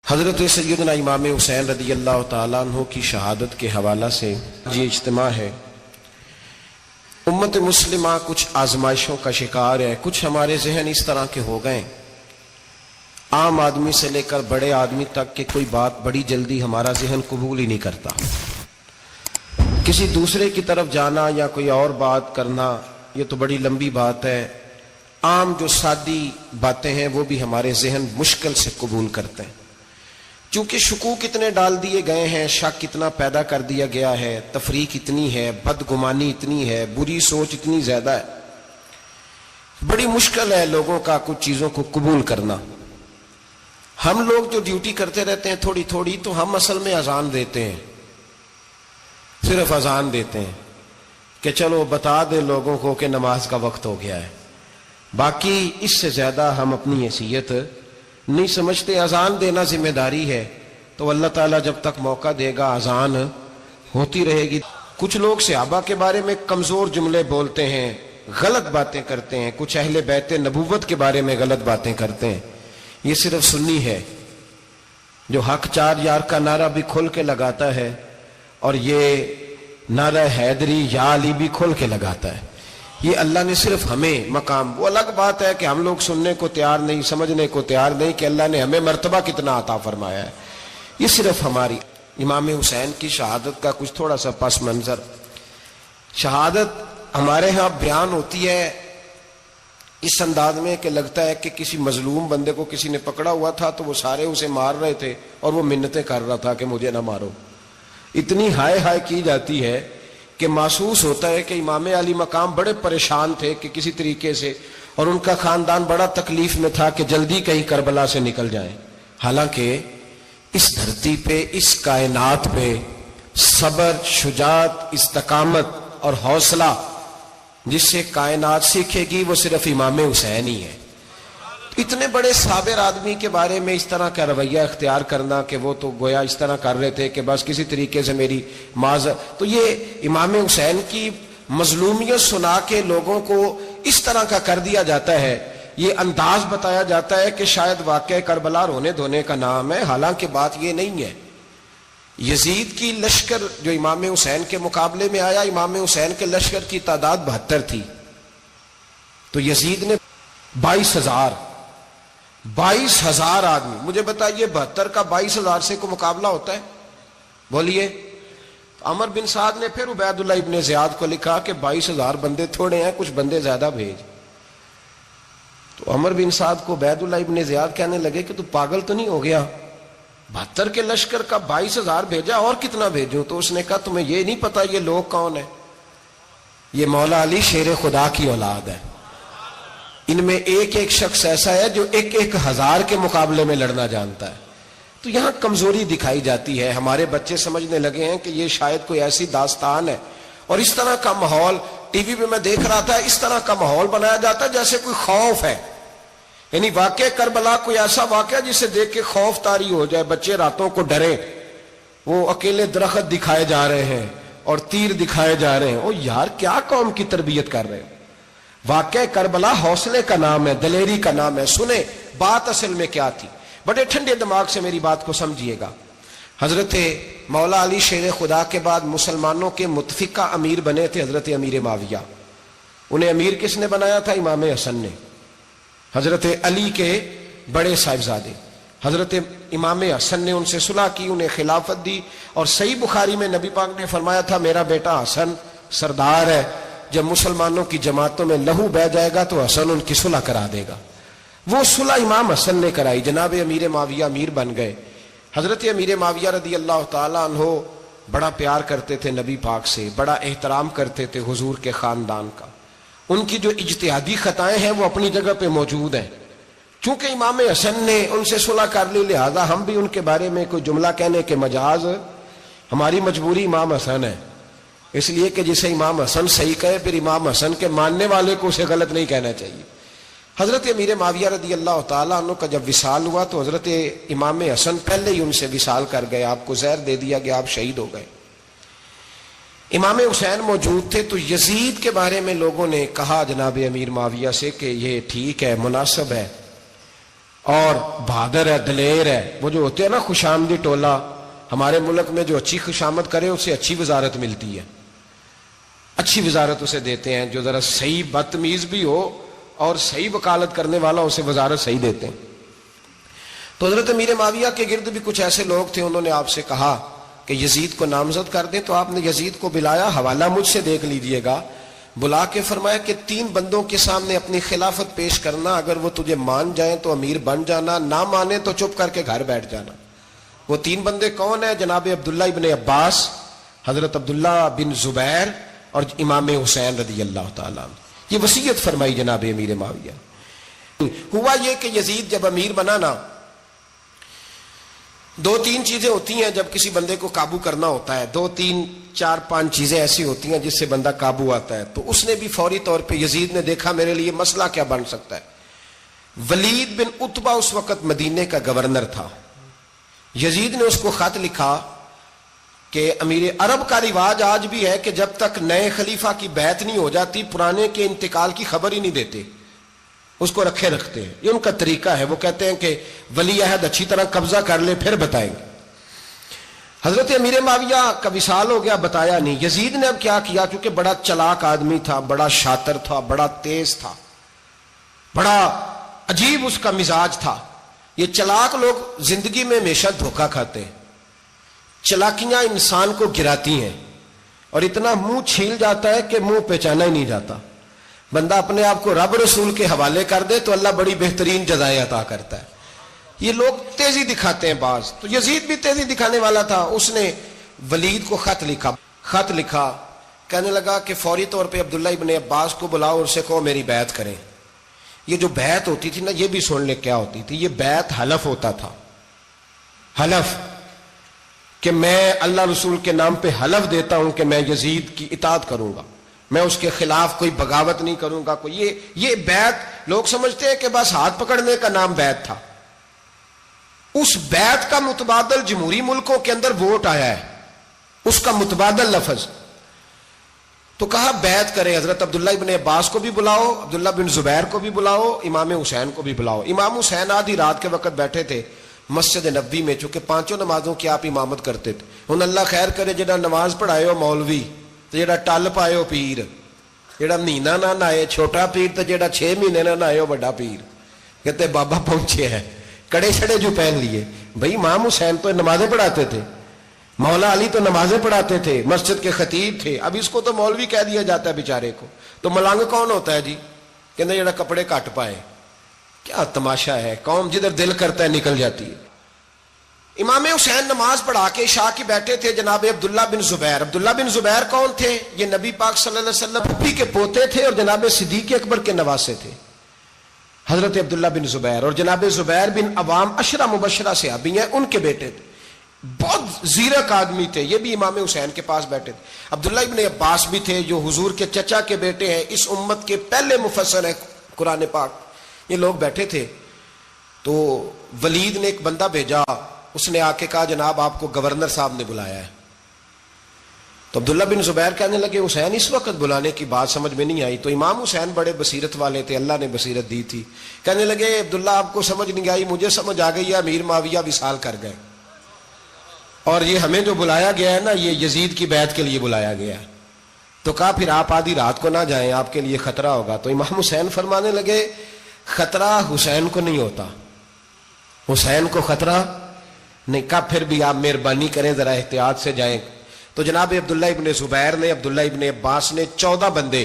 حضرت سیدنا امام حسین رضی اللہ تعالیٰ عنہ کی شہادت کے حوالہ سے یہ اجتماع ہے۔ امت مسلمہ کچھ آزمائشوں کا شکار ہے، کچھ ہمارے ذہن اس طرح کے ہو گئے، عام آدمی سے لے کر بڑے آدمی تک کہ کوئی بات بڑی جلدی ہمارا ذہن قبول ہی نہیں کرتا۔ کسی دوسرے کی طرف جانا یا کوئی اور بات کرنا یہ تو بڑی لمبی بات ہے، عام جو سادی باتیں ہیں وہ بھی ہمارے ذہن مشکل سے قبول کرتے ہیں، چونکہ شکوک اتنے ڈال دیے گئے ہیں، شک اتنا پیدا کر دیا گیا ہے، تفریق اتنی ہے، بدگمانی اتنی ہے، بری سوچ اتنی زیادہ ہے، بڑی مشکل ہے لوگوں کا کچھ چیزوں کو قبول کرنا۔ ہم لوگ جو ڈیوٹی کرتے رہتے ہیں تھوڑی تھوڑی، تو ہم اصل میں اذان دیتے ہیں، صرف اذان دیتے ہیں کہ چلو بتا دے لوگوں کو کہ نماز کا وقت ہو گیا ہے، باقی اس سے زیادہ ہم اپنی حیثیت نہیں سمجھتے۔ اذان دینا ذمہ داری ہے، تو اللہ تعالیٰ جب تک موقع دے گا اذان ہوتی رہے گی۔ کچھ لوگ صحابہ کے بارے میں کمزور جملے بولتے ہیں، غلط باتیں کرتے ہیں، کچھ اہل بیت نبوت کے بارے میں غلط باتیں کرتے ہیں، یہ صرف سنی ہے جو حق چار یار کا نعرہ بھی کھل کے لگاتا ہے اور یہ نعرہ حیدری یا علی بھی کھل کے لگاتا ہے۔ یہ اللہ نے صرف ہمیں مقام، وہ الگ بات ہے کہ ہم لوگ سننے کو تیار نہیں، سمجھنے کو تیار نہیں کہ اللہ نے ہمیں مرتبہ کتنا عطا فرمایا ہے۔ یہ صرف ہماری امام حسین کی شہادت کا کچھ تھوڑا سا پس منظر۔ شہادت ہمارے ہاں بیان ہوتی ہے اس انداز میں کہ لگتا ہے کہ کسی مظلوم بندے کو کسی نے پکڑا ہوا تھا تو وہ سارے اسے مار رہے تھے اور وہ منتیں کر رہا تھا کہ مجھے نہ مارو، اتنی ہائے ہائے کی جاتی ہے کہ محسوس ہوتا ہے کہ امام علی مقام بڑے پریشان تھے کہ کسی طریقے سے، اور ان کا خاندان بڑا تکلیف میں تھا کہ جلدی کہیں کربلا سے نکل جائیں۔ حالانکہ اس دھرتی پہ، اس کائنات پہ صبر، شجاعت، استقامت اور حوصلہ جس سے کائنات سیکھے گی وہ صرف امام حسین ہی ہے۔ اتنے بڑے صابر آدمی کے بارے میں اس طرح کا رویہ اختیار کرنا کہ وہ تو گویا اس طرح کر رہے تھے کہ بس کسی طریقے سے میری تو یہ امام حسین کی مظلومیت سنا کے لوگوں کو اس طرح کا کر دیا جاتا ہے، یہ انداز بتایا جاتا ہے کہ شاید واقعہ کربلا رونے دھونے کا نام ہے، حالانکہ بات یہ نہیں ہے۔ یزید کی لشکر جو امام حسین کے مقابلے میں آیا، امام حسین کے لشکر کی تعداد 72 تھی، تو یزید نے 22,000 آدمی، مجھے بتائیے 72 کا 22,000 سے کو مقابلہ ہوتا ہے؟ بولیے۔ عمر بن سعد نے پھر عبید اللہ ابن زیاد کو لکھا کہ 22,000 بندے تھوڑے ہیں، کچھ بندے زیادہ بھیج۔ تو عمر بن سعد کو عبید اللہ ابن زیاد کہنے لگے کہ تو پاگل تو نہیں ہو گیا، 72 کے لشکر کا 22,000 بھیجا، اور کتنا بھیجوں؟ تو اس نے کہا تمہیں یہ نہیں پتا یہ لوگ کون ہیں؟ یہ مولا علی شیر خدا کی اولاد ہے، ان میں ایک ایک شخص ایسا ہے جو 1,000 کے مقابلے میں لڑنا جانتا ہے۔ تو یہاں کمزوری دکھائی جاتی ہے، ہمارے بچے سمجھنے لگے ہیں کہ یہ شاید کوئی ایسی داستان ہے، اور اس طرح کا ماحول ٹی وی پہ میں دیکھ رہا تھا، اس طرح کا ماحول بنایا جاتا ہے جیسے کوئی خوف ہے، یعنی واقع کربلا کوئی ایسا واقعہ جسے دیکھ کے خوف طاری ہو جائے، بچے راتوں کو ڈرے، وہ اکیلے درخت دکھائے جا رہے ہیں اور تیر دکھائے جا رہے ہیں۔ او یار کیا قوم کی تربیت کر رہے ہیں؟ واقعہ کربلا حوصلے کا نام ہے، دلیری کا نام ہے۔ سنیں بات اصل میں کیا تھی، بڑے ٹھنڈے دماغ سے میری بات کو سمجھیے گا۔ حضرت مولا علی شیر خدا کے بعد مسلمانوں کے متفقہ امیر بنے تھے حضرت امیر معاویہ۔ انہیں امیر کس نے بنایا تھا؟ امام حسن نے، حضرت علی کے بڑے صاحبزادے۔ حضرت امام حسن نے ان سے صلح کی، انہیں خلافت دی، اور صحیح بخاری میں نبی پاک نے فرمایا تھا میرا بیٹا حسن سردار ہے، جب مسلمانوں کی جماعتوں میں لہو بہ جائے گا تو حسن ان کی صلح کرا دے گا۔ وہ صلح امام حسن نے کرائی، جناب امیر معاویہ امیر بن گئے۔ حضرت امیر معاویہ رضی اللہ تعالیٰ عنہ بڑا پیار کرتے تھے نبی پاک سے، بڑا احترام کرتے تھے حضور کے خاندان کا۔ ان کی جو اجتہادی خطائیں ہیں وہ اپنی جگہ پہ موجود ہیں، چونکہ امام حسن نے ان سے صلح کر لی، لہذا ہم بھی ان کے بارے میں کوئی جملہ کہنے کے مجاز، ہماری مجبوری امام حسن ہے، اس لیے کہ جسے امام حسن صحیح کہے پھر امام حسن کے ماننے والے کو اسے غلط نہیں کہنا چاہیے۔ حضرت امیر معاویہ رضی اللہ تعالیٰ عنہ کا جب وصال ہوا تو حضرت امام حسن پہلے ہی ان سے وصال کر گئے، آپ کو زہر دے دیا گیا، آپ شہید ہو گئے۔ امام حسین موجود تھے، تو یزید کے بارے میں لوگوں نے کہا جناب امیر معاویہ سے کہ یہ ٹھیک ہے، مناسب ہے، اور بہادر ہے، دلیر ہے. وہ جو ہوتے ہیں نا خوش آمدی ٹولہ، ہمارے ملک میں جو اچھی خوشامد کرے اسے اچھی وزارت ملتی ہے، اچھی وزارت اسے دیتے ہیں. جو ذرا صحیح بدتمیز بھی ہو اور صحیح وکالت کرنے والا اسے وزارت صحیح دیتے ہیں. تو حضرت امیر معاویہ کے گرد بھی کچھ ایسے لوگ تھے، انہوں نے آپ سے کہا کہ یزید کو نامزد کر دیں. تو آپ نے یزید کو بلایا، حوالہ مجھ سے دیکھ لیجئے گا. بلا کے فرمایا کہ 3 بندوں کے سامنے اپنی خلافت پیش کرنا، اگر وہ تجھے مان جائیں تو امیر بن جانا، نہ مانے تو چپ کر کے گھر بیٹھ جانا. وہ 3 بندے کون ہیں؟ جناب عبداللہ ابن عباس، حضرت عبداللہ بن زبیر اور امام حسین رضی اللہ تعالیٰ عنہ. یہ وصیت فرمائی جناب امیر معاویہ. ہوا یہ کہ یزید جب امیر بنا نا، 2-3 چیزیں ہوتی ہیں جب کسی بندے کو قابو کرنا ہوتا ہے. 2-3-4-5 چیزیں ایسی ہوتی ہیں جس سے بندہ قابو آتا ہے. تو اس نے بھی فوری طور پہ، یزید نے دیکھا میرے لیے مسئلہ کیا بن سکتا ہے. ولید بن عتبہ اس وقت مدینے کا گورنر تھا. یزید نے اس کو خط لکھا کہ امیر عرب کا رواج آج بھی ہے کہ جب تک نئے خلیفہ کی بیعت نہیں ہو جاتی پرانے کے انتقال کی خبر ہی نہیں دیتے، اس کو رکھے رکھتے ہیں. یہ ان کا طریقہ ہے. وہ کہتے ہیں کہ ولی عہد اچھی طرح قبضہ کر لے پھر بتائیں گے. حضرت امیر معاویہ کا وصال ہو گیا، بتایا نہیں. یزید نے اب کیا کیا، چونکہ بڑا چلاک آدمی تھا، بڑا شاطر تھا، بڑا تیز تھا، بڑا عجیب اس کا مزاج تھا. یہ چلاک لوگ زندگی میں ہمیشہ دھوکہ کھاتے ہیں. چلاکیاں انسان کو گراتی ہیں اور اتنا منہ چھیل جاتا ہے کہ منہ پہچانا ہی نہیں جاتا. بندہ اپنے آپ کو رب رسول کے حوالے کر دے تو اللہ بڑی بہترین جزائیں عطا کرتا ہے. یہ لوگ تیزی دکھاتے ہیں بعض. تو یزید بھی تیزی دکھانے والا تھا. اس نے ولید کو خط لکھا کہنے لگا کہ فوری طور پہ عبداللہ ابن عباس کو بلاؤ اور اسے کہو میری بیعت کریں. یہ جو بیعت ہوتی تھی نا، یہ بھی سن لے کیا ہوتی تھی. یہ بیعت حلف ہوتا تھا. حلف کہ میں اللہ رسول کے نام پہ حلف دیتا ہوں کہ میں یزید کی اطاعت کروں گا، میں اس کے خلاف کوئی بغاوت نہیں کروں گا. یہ بیعت لوگ سمجھتے ہیں کہ بس ہاتھ پکڑنے کا نام بیعت تھا. اس بیعت کا متبادل جمہوری ملکوں کے اندر ووٹ آیا ہے، اس کا متبادل لفظ. تو کہا بیعت کرے. حضرت عبداللہ ابن عباس کو بھی بلاؤ، عبداللہ بن زبیر کو بھی بلاؤ، امام حسین کو بھی بلاؤ. امام حسین آدھی رات کے وقت بیٹھے تھے مسجد نبوی میں، چونکہ 5 نمازوں کی آپ امامت کرتے تھے. ہن اللہ خیر کرے، جڑا نماز پڑھائے ہو مولوی تو جڑا ٹل پائے ہو پیر، جڑا مہینہ نہ نہائے چھوٹا پیر، تو جڑا 6 مہینے نہ نہائے ہو بڑا پیر. کہتے بابا پہنچے ہیں، کڑے چھڑے جو پہن لیے. بھائی امام حسین تو نمازیں پڑھاتے تھے، مولا علی تو نمازیں پڑھاتے تھے، مسجد کے خطیب تھے. اب اس کو تو مولوی کہہ دیا جاتا ہے بیچارے کو. تو ملنگ کون ہوتا ہے جی؟ کہتے جڑا کپڑے کٹ پائے. کیا تماشا ہے، قوم جدھر دل کرتا ہے نکل جاتی ہے. امام حسین نماز پڑھا کے عشاء کی بیٹھے تھے جناب عبداللہ بن زبیر. عبداللہ بن زبیر کون تھے؟ یہ نبی پاک صلی اللہ علیہ وسلم پھپھی کے پوتے تھے اور جناب صدیق اکبر کے نواسے تھے، حضرت عبداللہ بن زبیر. اور جناب زبیر بن عوام عشرہ مبشرہ صحابی ہیں، ان کے بیٹے تھے. بہت زیرک آدمی تھے. یہ بھی امام حسین کے پاس بیٹھے تھے. عبداللہ ابن عباس بھی تھے جو حضور کے چچا کے بیٹے ہیں، اس امت کے پہلے مفسر ہیں قرآن پاک. یہ لوگ بیٹھے تھے. تو ولید نے ایک بندہ بھیجا، اس نے آ کے کہا جناب آپ کو گورنر صاحب نے بلایا ہے. تو عبداللہ بن زبیر کہنے لگے حسین اس وقت بلانے کی بات سمجھ میں نہیں آئی. تو امام حسین بڑے بصیرت والے تھے، اللہ نے بصیرت دی تھی. کہنے لگے عبداللہ آپ کو سمجھ نہیں آئی، مجھے سمجھ آ گئی ہے، امیر معاویہ وصال کر گئے اور یہ ہمیں جو بلایا گیا ہے نا، یہ یزید کی بیعت کے لیے بلایا گیا ہے. تو کہا پھر آپ آدھی رات کو نہ جائیں، آپ کے لیے خطرہ ہوگا. تو امام حسین فرمانے لگے خطرہ حسین کو نہیں ہوتا، حسین کو خطرہ نہیں. کہا پھر بھی آپ مہربانی کریں ذرا احتیاط سے جائیں. تو جناب عبداللہ ابن زبیر نے، عبداللہ ابن عباس نے 14 بندے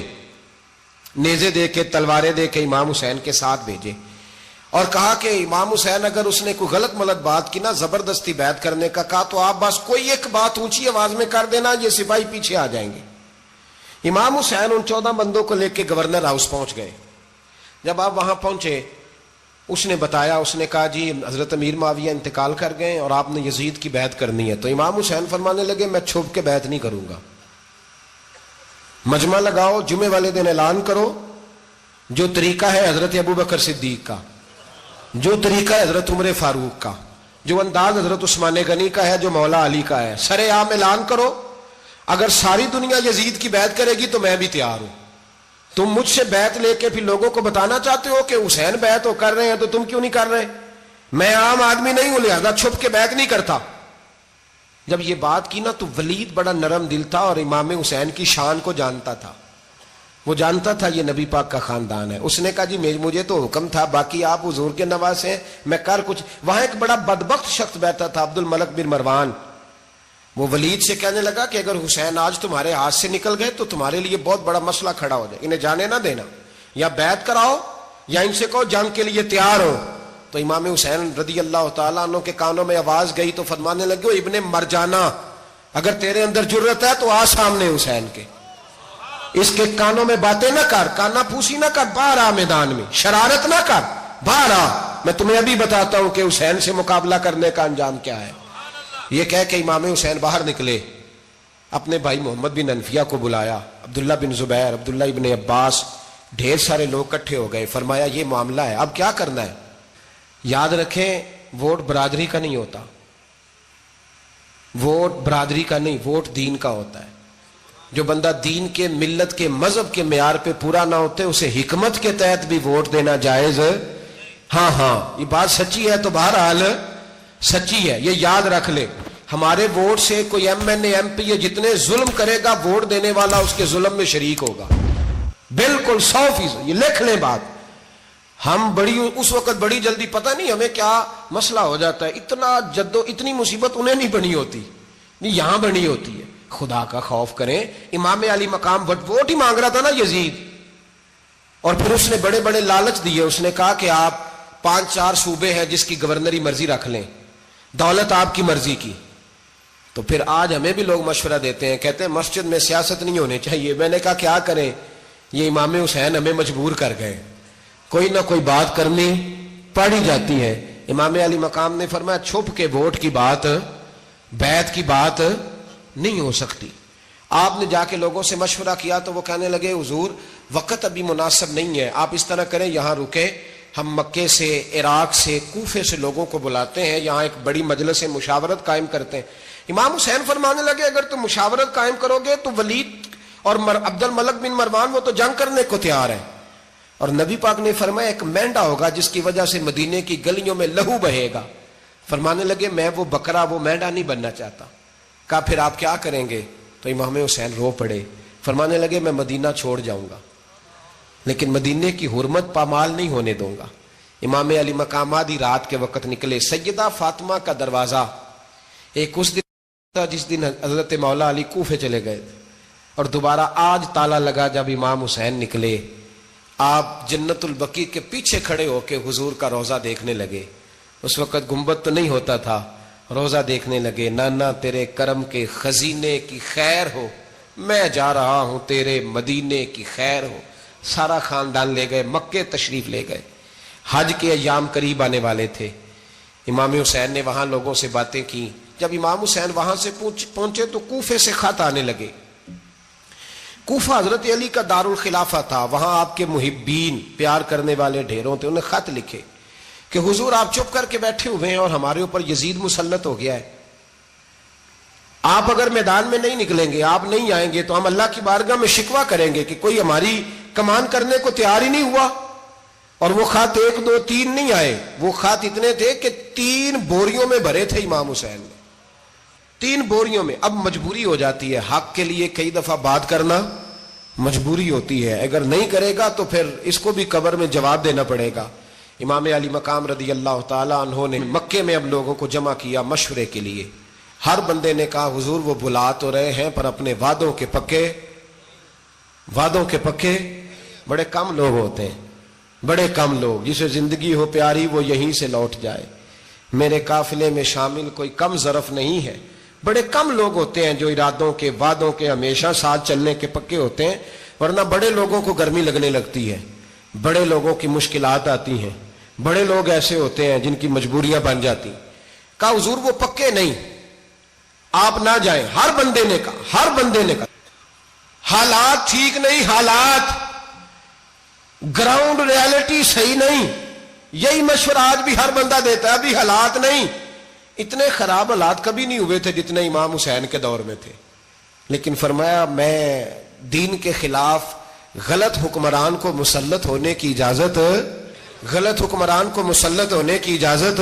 نیزے دے کے، تلواریں دے کے امام حسین کے ساتھ بھیجے اور کہا کہ امام حسین اگر اس نے کوئی غلط ملت بات کی نا، زبردستی بیعت کرنے کا کہا، تو آپ بس کوئی ایک بات اونچی آواز میں کر دینا، یہ سپاہی پیچھے آ جائیں گے. امام حسین ان 14 بندوں کو لے کے گورنر ہاؤس پہنچ گئے. جب آپ وہاں پہنچے اس نے بتایا، اس نے کہا جی حضرت امیر معاویہ انتقال کر گئے اور آپ نے یزید کی بیعت کرنی ہے. تو امام حسین فرمانے لگے میں چھپ کے بیعت نہیں کروں گا. مجمع لگاؤ، جمعے والے دن اعلان کرو. جو طریقہ ہے حضرت ابو بکر صدیق کا، جو طریقہ ہے حضرت عمر فاروق کا، جو انداز حضرت عثمان غنی کا ہے، جو مولا علی کا ہے، سر عام اعلان کرو. اگر ساری دنیا یزید کی بیعت کرے گی تو میں بھی تیار ہوں. تم مجھ سے بیعت لے کے پھر لوگوں کو بتانا چاہتے ہو کہ حسین بیعت ہو کر رہے ہیں تو تم کیوں نہیں کر رہے؟ میں عام آدمی نہیں ہوں لہذا چھپ کے بیعت نہیں کرتا. جب یہ بات کی نا تو ولید بڑا نرم دل تھا اور امام حسین کی شان کو جانتا تھا. وہ جانتا تھا یہ نبی پاک کا خاندان ہے. اس نے کہا جی مجھے تو حکم تھا، باقی آپ حضور کے نواز ہیں، میں کر کچھ. وہاں ایک بڑا بدبخت شخص بیٹھا تھا، عبد الملک بن مروان. وہ ولید سے کہنے لگا کہ اگر حسین آج تمہارے ہاتھ سے نکل گئے تو تمہارے لیے بہت بڑا مسئلہ کھڑا ہو جائے، انہیں جانے نہ دینا، یا بیعت کراؤ یا ان سے کہو جنگ کے لیے تیار ہو. تو امام حسین رضی اللہ تعالیٰ عنہ کے کانوں میں آواز گئی تو فرمانے لگے ابن مرجانہ، اگر تیرے اندر جرت ہے تو آ سامنے حسین کے، اس کے کانوں میں باتیں نہ کر، کانا پھوسی نہ کر، باہر آ میدان میں، شرارت نہ کر، باہر آ، میں تمہیں ابھی بتاتا ہوں کہ حسین سے مقابلہ کرنے کا انجام کیا ہے. یہ کہہ کہ امام حسین باہر نکلے، اپنے بھائی محمد بن انفیہ کو بلایا، عبداللہ بن زبیر، عبداللہ ابن عباس، ڈھیر سارے لوگ اکٹھے ہو گئے. فرمایا یہ معاملہ ہے، اب کیا کرنا ہے. یاد رکھیں ووٹ برادری کا نہیں ہوتا، ووٹ برادری کا نہیں، ووٹ دین کا ہوتا ہے. جو بندہ دین کے، ملت کے، مذہب کے معیار پہ پورا نہ ہوتے اسے حکمت کے تحت بھی ووٹ دینا جائز. ہاں یہ بات سچی ہے تو بہرحال سچی ہے، یہ یاد رکھ لے. ہمارے ووٹ سے کوئی ایم این اے، ایم پی اے جتنے ظلم کرے گا، ووٹ دینے والا اس کے ظلم میں شریک ہوگا، بالکل 100%. یہ لکھ لیں بات. ہم اس وقت بڑی جلدی، پتہ نہیں ہمیں کیا مسئلہ ہو جاتا ہے، اتنی مصیبت انہیں نہیں بنی ہوتی، نہیں یہاں بنی ہوتی ہے. خدا کا خوف کریں. امام علی مقام ووٹ ہی مانگ رہا تھا نا یزید، اور پھر اس نے بڑے بڑے لالچ دیے. اس نے کہا کہ آپ 5-4 صوبے ہیں جس کی گورنری مرضی رکھ لیں، دولت آپ کی مرضی کی. تو پھر آج ہمیں بھی لوگ مشورہ دیتے ہیں، کہتے ہیں مسجد میں سیاست نہیں ہونی چاہیے. میں نے کہا کیا کریں، یہ امام حسین ہمیں مجبور کر گئے، کوئی نہ کوئی بات کرنی پڑ ہی جاتی ہے. امام علی مقام نے فرمایا چھپ کے ووٹ کی بات، بیعت کی بات نہیں ہو سکتی. آپ نے جا کے لوگوں سے مشورہ کیا تو وہ کہنے لگے حضور وقت ابھی مناسب نہیں ہے، آپ اس طرح کریں یہاں رکے، ہم مکے سے، عراق سے، کوفے سے لوگوں کو بلاتے ہیں، یہاں ایک بڑی مجلس مشاورت قائم کرتے ہیں. امام حسین فرمانے لگے اگر تم مشاورت قائم کرو گے تو ولید اور عبد الملک بن مروان وہ تو جنگ کرنے کو تیار ہیں، اور نبی پاک نے فرمایا ایک مینڈا ہوگا جس کی وجہ سے مدینے کی گلیوں میں لہو بہے گا. فرمانے لگے میں وہ بکرا، وہ مینڈا نہیں بننا چاہتا. کہا پھر آپ کیا کریں گے؟ تو امام حسین رو پڑے. فرمانے لگے میں مدینہ چھوڑ جاؤں گا لیکن مدینے کی حرمت پامال نہیں ہونے دوں گا. امام علی مقام آدھی رات کے وقت نکلے. سیدہ فاطمہ کا دروازہ ایک اس دن تھا جس دن حضرت مولا علی کوفے چلے گئے تھے، اور دوبارہ آج تالا لگا جب امام حسین نکلے. آپ جنت البقیع کے پیچھے کھڑے ہو کے حضور کا روضہ دیکھنے لگے. اس وقت گنبد تو نہیں ہوتا تھا، روضہ دیکھنے لگے. نانا تیرے کرم کے خزینے کی خیر ہو، میں جا رہا ہوں تیرے مدینے کی خیر ہو. سارا خاندان لے گئے، مکے تشریف لے گئے. حج کے ایام قریب آنے والے تھے. امام حسین نے وہاں لوگوں سے باتیں کی. جب امام حسین وہاں سے پہنچے تو کوفے سے خط آنے لگے. کوفہ حضرت علی کا دارالخلافہ تھا، وہاں آپ کے محبین، پیار کرنے والے ڈھیروں تھے. انہیں خط لکھے کہ حضور آپ چپ کر کے بیٹھے ہوئے ہیں اور ہمارے اوپر یزید مسلط ہو گیا ہے. آپ اگر میدان میں نہیں نکلیں گے، آپ نہیں آئیں گے تو ہم اللہ کی بارگاہ میں شکوہ کریں گے کہ کوئی ہماری کمان کرنے کو تیار ہی نہیں ہوا. اور وہ خط 1 2 3 نہیں آئے، وہ خط اتنے تھے کہ 3 بوریوں میں بھرے تھے امام حسین نے، 3 بوریوں میں. اب مجبوری ہو جاتی ہے، حق کے لیے کئی دفعہ بات کرنا مجبوری ہوتی ہے. اگر نہیں کرے گا تو پھر اس کو بھی قبر میں جواب دینا پڑے گا. امام علی مقام رضی اللہ تعالی عنہ نے مکے میں اب لوگوں کو جمع کیا مشورے کے لیے. ہر بندے نے کہا حضور وہ بلا تو رہے ہیں پر اپنے وعدوں کے پکے. بڑے کم لوگ ہوتے ہیں، بڑے کم لوگ، جسے زندگی ہو پیاری وہ یہیں سے لوٹ جائے. میرے قافلے میں شامل کوئی کم ظرف نہیں ہے. بڑے کم لوگ ہوتے ہیں جو ارادوں کے، وعدوں کے، ہمیشہ ساتھ چلنے کے پکے ہوتے ہیں. ورنہ بڑے لوگوں کو گرمی لگنے لگتی ہے، بڑے لوگوں کی مشکلات آتی ہیں، بڑے لوگ ایسے ہوتے ہیں جن کی مجبوریاں بن جاتی. کہا حضور وہ پکے نہیں، آپ نہ جائیں. ہر بندے نے کہا حالات ٹھیک نہیں، حالات گراؤنڈ ریالٹی صحیح نہیں. یہی مشورہ آج بھی ہر بندہ دیتا ہے، ابھی حالات نہیں. اتنے خراب حالات کبھی نہیں ہوئے تھے جتنے امام حسین کے دور میں تھے. لیکن فرمایا میں دین کے خلاف غلط حکمران کو مسلط ہونے کی اجازت غلط حکمران کو مسلط ہونے کی اجازت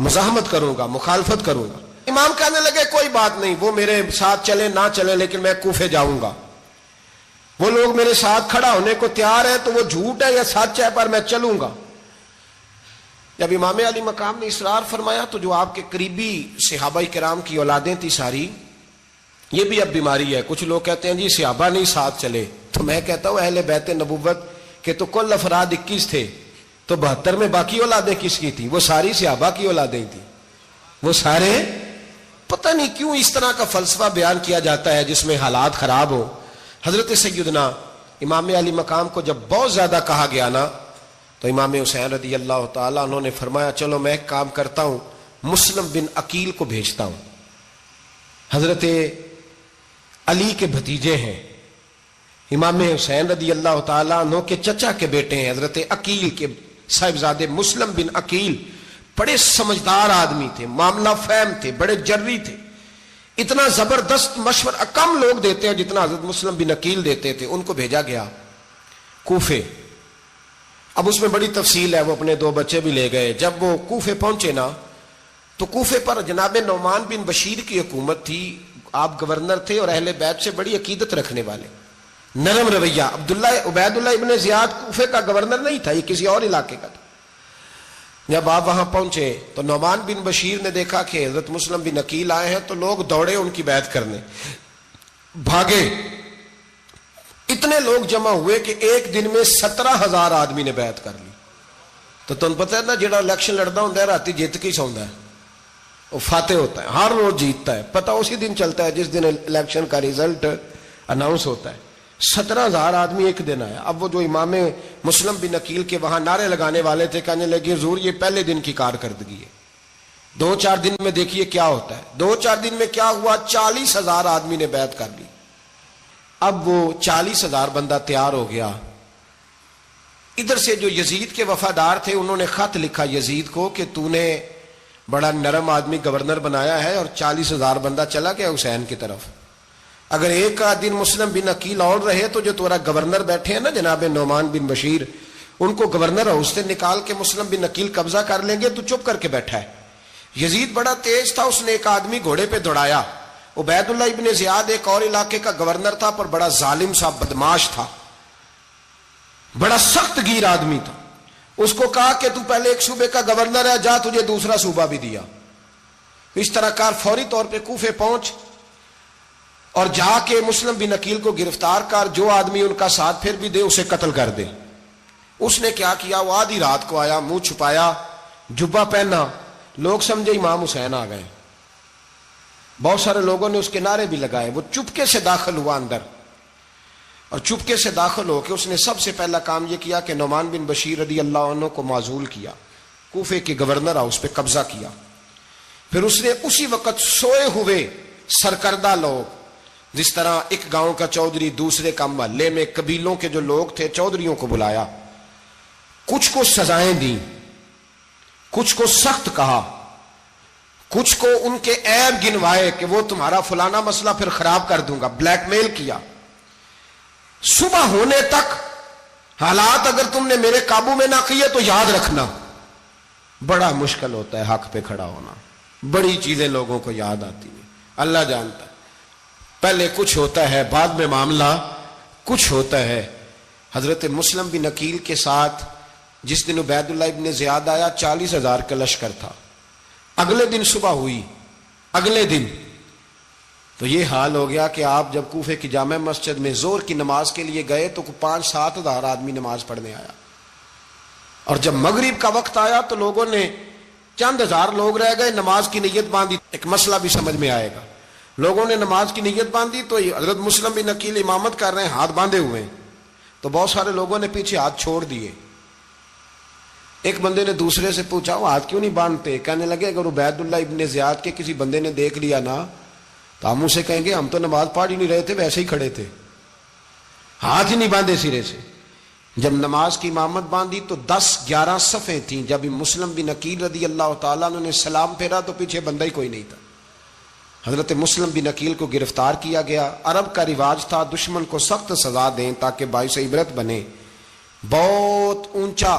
مزاحمت کروں گا، مخالفت کروں گا۔ امام کہنے لگے کوئی بات نہیں، وہ میرے ساتھ چلے نہ چلے لیکن میں کوفے جاؤں گا، وہ لوگ میرے ساتھ کھڑا ہونے کو تیار ہے تو وہ جھوٹ ہے یا سچ ہے پر میں چلوں گا۔ جب امام علی مقام نے اصرار فرمایا تو جو آپ کے قریبی صحابہ کرام کی اولادیں تھی ساری، یہ بھی اب بیماری ہے، کچھ لوگ کہتے ہیں جی صحابہ نہیں ساتھ چلے، تو میں کہتا ہوں اہل بیت نبوت کے تو کل افراد 21 تھے، تو 72 میں باقی اولادیں کس کی تھیں؟ وہ ساری صحابہ کی اولادیں تھیں، وہ سارے۔ پتہ نہیں کیوں اس طرح کا فلسفہ بیان کیا جاتا ہے جس میں حالات خراب ہو۔ حضرت سیدنا امام علی مقام کو جب بہت زیادہ کہا گیا نا تو امام حسین رضی اللہ تعالیٰ انہوں نے فرمایا چلو میں ایک کام کرتا ہوں، مسلم بن عقیل کو بھیجتا ہوں، حضرت علی کے بھتیجے ہیں، امام حسین رضی اللہ تعالیٰ عنہ کے چچا کے بیٹے ہیں، حضرت عقیل کے صاحبزادے مسلم بن عقیل بڑے سمجھدار آدمی تھے، معاملہ فہم تھے، بڑے جری تھے، اتنا زبردست مشورہ کم لوگ دیتے ہیں جتنا حضرت مسلم بن عقیل دیتے تھے۔ ان کو بھیجا گیا کوفے۔ اب اس میں بڑی تفصیل ہے، وہ اپنے 2 بچے بھی لے گئے۔ جب وہ کوفے پہنچے نا تو کوفے پر جناب نعمان بن بشیر کی حکومت تھی، آپ گورنر تھے اور اہل بیت سے بڑی عقیدت رکھنے والے، نرم رویہ۔ عبید اللہ ابن زیاد کوفے کا گورنر نہیں تھا، یہ کسی اور علاقے کا تھا۔ جب آپ وہاں پہنچے تو نعمان بن بشیر نے دیکھا کہ حضرت مسلم بن عقیل آئے ہیں تو لوگ دوڑے ان کی بیعت کرنے، بھاگے، اتنے لوگ جمع ہوئے کہ ایک دن میں 17,000 آدمی نے بیعت کر لی۔ تو تم پتہ ہے نا جڑا الیکشن لڑتا ہوں راتی جیت کے سوندا ہے، وہ فاتح ہوتا ہے، ہر روز جیتتا ہے، پتہ اسی دن چلتا ہے جس دن الیکشن کا ریزلٹ اناؤنس ہوتا ہے۔ 17,000 آدمی ایک دن آیا۔ اب وہ جو امام مسلم بن عقیل کے وہاں نعرے لگانے والے تھے کہنے لگے حضور یہ پہلے دن کی کارکردگی ہے، 2-4 دن میں دیکھیے کیا ہوتا ہے۔ 2-4 دن میں کیا ہوا؟ 40,000 آدمی نے بیعت کر لی۔ اب وہ 40,000 بندہ تیار ہو گیا۔ ادھر سے جو یزید کے وفادار تھے انہوں نے خط لکھا یزید کو کہ تو نے بڑا نرم آدمی گورنر بنایا ہے اور 40,000 بندہ چلا گیا حسین کی طرف، اگر ایک دن مسلم بن عقیل اور رہے تو جو تمہارا گورنر بیٹھے ہیں نا جناب نعمان بن بشیر، ان کو گورنر ہاؤس سے نکال کے مسلم بن عقیل قبضہ کر لیں گے، تو چپ کر کے بیٹھا ہے۔ یزید بڑا تیز تھا، اس نے ایک آدمی گھوڑے پہ دوڑایا۔ عبید اللہ ابن زیاد ایک اور علاقے کا گورنر تھا پر بڑا ظالم سا بدماش تھا، بڑا سخت گیر آدمی تھا۔ اس کو کہا کہ تو پہلے ایک صوبے کا گورنر ہے، جا تجھے دوسرا صوبہ بھی دیا۔ اس طرح کار فوری طور پہ کوفے پہنچ اور جا کے مسلم بن عقیل کو گرفتار کر، جو آدمی ان کا ساتھ پھر بھی دے اسے قتل کر دے۔ اس نے کیا کیا؟ وہ آدھی رات کو آیا، منہ چھپایا، جبہ پہنا، لوگ سمجھے امام حسین آ گئے۔ بہت سارے لوگوں نے اس کے نعرے بھی لگائے۔ وہ چپکے سے داخل ہوا اندر، اور چپکے سے داخل ہو کے اس نے سب سے پہلا کام یہ کیا کہ نعمان بن بشیر رضی اللہ عنہ کو معزول کیا، کوفے کے گورنر ہاؤس پہ قبضہ کیا۔ پھر اس نے اسی وقت سوئے ہوئے سرکردہ لوگ، جس طرح ایک گاؤں کا چودھری دوسرے کا محلے میں قبیلوں کے جو لوگ تھے چودھریوں کو بلایا، کچھ کو سزائیں دیں، کچھ کو سخت کہا، کچھ کو ان کے عیب گنوائے کہ وہ تمہارا فلانا مسئلہ پھر خراب کر دوں گا، بلیک میل کیا۔ صبح ہونے تک حالات اگر تم نے میرے قابو میں نہ کیے تو یاد رکھنا بڑا مشکل ہوتا ہے حق پہ کھڑا ہونا، بڑی چیزیں لوگوں کو یاد آتی ہیں، اللہ جانتا ہے۔ پہلے کچھ ہوتا ہے، بعد میں معاملہ کچھ ہوتا ہے۔ حضرت مسلم بن عقیل کے ساتھ جس دن عبید اللہ ابن زیاد آیا 40,000 کا لشکر تھا۔ اگلے دن صبح ہوئی، اگلے دن تو یہ حال ہو گیا کہ آپ جب کوفے کی جامع مسجد میں زور کی نماز کے لیے گئے تو 5-7 ہزار آدمی نماز پڑھنے آیا، اور جب مغرب کا وقت آیا تو لوگوں نے چند ہزار لوگ رہ گئے، نماز کی نیت باندھی۔ ایک مسئلہ بھی سمجھ میں آئے گا، لوگوں نے نماز کی نیت باندھی تو حضرت مسلم بن عقیل امامت کر رہے ہیں، ہاتھ باندھے ہوئے ہیں، تو بہت سارے لوگوں نے پیچھے ہاتھ چھوڑ دیے۔ ایک بندے نے دوسرے سے پوچھا وہ ہاتھ کیوں نہیں باندھتے؟ کہنے لگے اگر عبید اللہ ابن زیاد کے کسی بندے نے دیکھ لیا نا تو ہم اسے کہیں گے ہم تو نماز پڑھ ہی نہیں رہے تھے، ویسے ہی کھڑے تھے، ہاتھ ہی نہیں باندھے سرے سے۔ جب نماز کی امامت باندھی تو 10-11 صفیں تھیں۔ جب مسلم بن عقیل رضی اللہ تعالیٰ عنہ نے سلام پھیرا تو پیچھے بندہ ہی کوئی نہیں تھا۔ حضرت مسلم بن عقیل کو گرفتار کیا گیا۔ عرب کا رواج تھا دشمن کو سخت سزا دیں تاکہ باعث عبرت بنے۔ بہت اونچا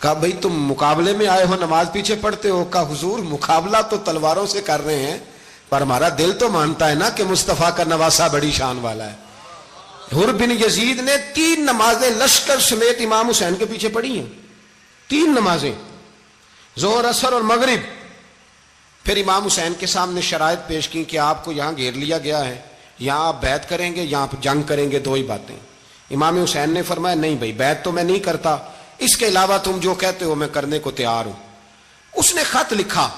کہا بھئی تم مقابلے میں آئے ہو نماز پیچھے پڑھتے ہو؟ کہا حضور مقابلہ تو تلواروں سے کر رہے ہیں پر ہمارا دل تو مانتا ہے نا کہ مصطفیٰ کا نواسہ بڑی شان والا ہے۔ حر بن یزید نے 3 نمازیں لشکر سمیت امام حسین کے پیچھے پڑھی ہیں، 3 نمازیں، ظہر عصر اور مغرب۔ پھر امام حسین کے سامنے شرائط پیش کی کہ آپ کو یہاں گھیر لیا گیا ہے، یہاں آپ بیعت کریں گے، یہاں آپ جنگ کریں گے، 2 ہی باتیں۔ امام حسین نے فرمایا نہیں بھائی بیعت تو میں نہیں کرتا، اس کے علاوہ تم جو کہتے ہو میں کرنے کو تیار ہوں۔ اس نے خط لکھا،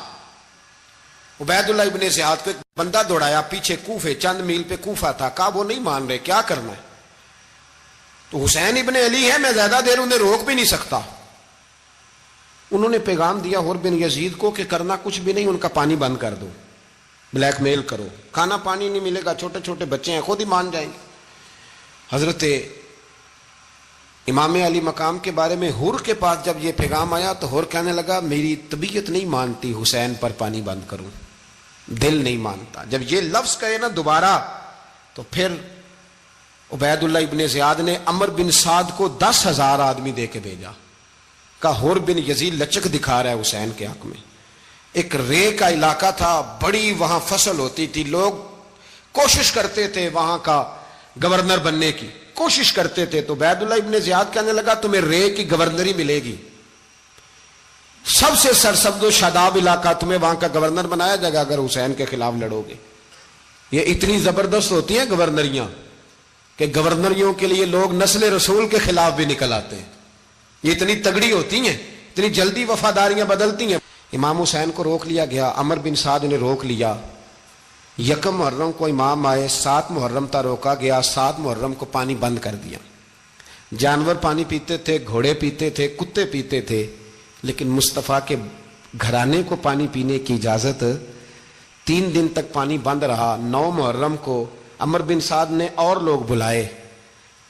عبید اللہ ابن زیاد کو ایک بندہ دوڑایا پیچھے کوفے، چند میل پہ کوفہ تھا، کہا وہ نہیں مان رہے، کیا کرنا ہے؟ تو حسین ابن علی ہے، میں زیادہ دیر انہیں روک بھی نہیں سکتا۔ انہوں نے پیغام دیا حر بن یزید کو کہ کرنا کچھ بھی نہیں، ان کا پانی بند کر دو، بلیک میل کرو، کھانا پانی نہیں ملے گا، چھوٹے چھوٹے بچے ہیں، خود ہی مان جائیں گے۔ حضرت امام علی مقام کے بارے میں حر کے پاس جب یہ پیغام آیا تو حر کہنے لگا میری طبیعت نہیں مانتی حسین پر پانی بند کروں، دل نہیں مانتا۔ جب یہ لفظ کہے نا دوبارہ تو پھر عبید اللہ ابن زیاد نے عمر بن سعد کو 10,000 آدمی دے کے بھیجا، کہا حر بن یزید لچک دکھا رہا ہے حسین کے حق میں۔ ایک رے کا علاقہ تھا، بڑی وہاں فصل ہوتی تھی، لوگ کوشش کرتے تھے وہاں کا گورنر بننے کی، کوشش کرتے تھے۔ تو عبید اللہ ابن زیاد کہنے لگا تمہیں رے کی گورنری ملے گی، سب سے سرسبز و شاداب علاقہ، تمہیں وہاں کا گورنر بنایا جائے گا اگر حسین کے خلاف لڑو گے۔ یہ اتنی زبردست ہوتی ہیں گورنریاں کہ گورنریوں کے لیے لوگ نسل رسول کے خلاف بھی نکل آتے ہیں، یہ اتنی تگڑی ہوتی ہیں، اتنی جلدی وفاداریاں بدلتی ہیں۔ امام حسین کو روک لیا گیا، عمر بن سعد نے روک لیا۔ 1 محرم کو امام آئے، 7 محرم تا روکا گیا، 7 محرم کو پانی بند کر دیا۔ جانور پانی پیتے تھے، گھوڑے پیتے تھے، کتے پیتے تھے، لیکن مصطفیٰ کے گھرانے کو پانی پینے کی اجازت۔ 3 دن تک پانی بند رہا۔ 9 محرم کو عمر بن سعد نے اور لوگ بلائے۔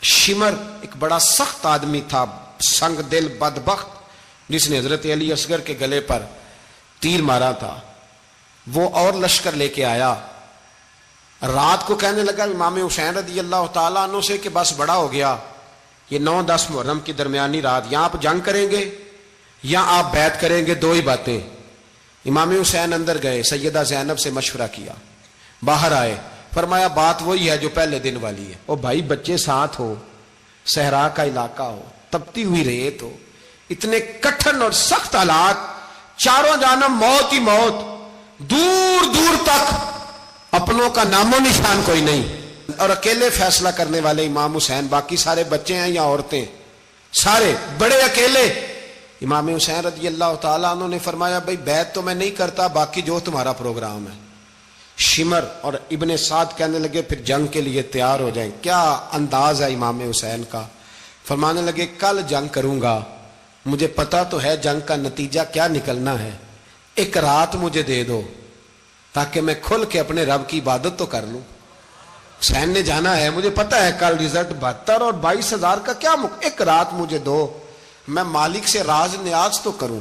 شمر ایک بڑا سخت آدمی تھا، سنگ دل بدبخت، جس نے حضرت علی اصغر کے گلے پر تیر مارا تھا، وہ اور لشکر لے کے آیا۔ رات کو کہنے لگا امام حسین رضی اللہ تعالیٰ عنہ سے کہ بس بڑا ہو گیا، یہ 9-10 محرم کی درمیانی رات، یہاں آپ جنگ کریں گے یا آپ بیعت کریں گے، 2 ہی باتیں۔ امام حسین اندر گئے، سیدہ زینب سے مشورہ کیا، باہر آئے، فرمایا بات وہی ہے جو پہلے دن والی ہے۔ او بھائی بچے ساتھ ہو، صحرا کا علاقہ ہو، تپتی ہوئی ریت ہو، اتنے کٹھن اور سخت حالات، چاروں جانب موت ہی موت، دور دور تک اپنوں کا نام و نشان کوئی نہیں، اور اکیلے فیصلہ کرنے والے امام حسین، باقی سارے بچے ہیں یا عورتیں، سارے بڑے اکیلے۔ امام حسین رضی اللہ تعالیٰ عنہ نے فرمایا بھائی بیعت تو میں نہیں کرتا، باقی جو تمہارا پروگرام ہے۔ شمر اور ابن سعد کہنے لگے پھر جنگ کے لیے تیار ہو جائیں۔ کیا انداز ہے امام حسین کا، فرمانے لگے کل جنگ کروں گا، مجھے پتا تو ہے جنگ کا نتیجہ کیا نکلنا ہے، 1 رات مجھے دے دو تاکہ میں کھل کے اپنے رب کی عبادت تو کر لوں۔ حسین نے جانا ہے، مجھے پتا ہے کل رزلٹ 72 اور 22,000 کا کیا 1 رات مجھے دو، میں مالک سے راز نیاز تو کروں،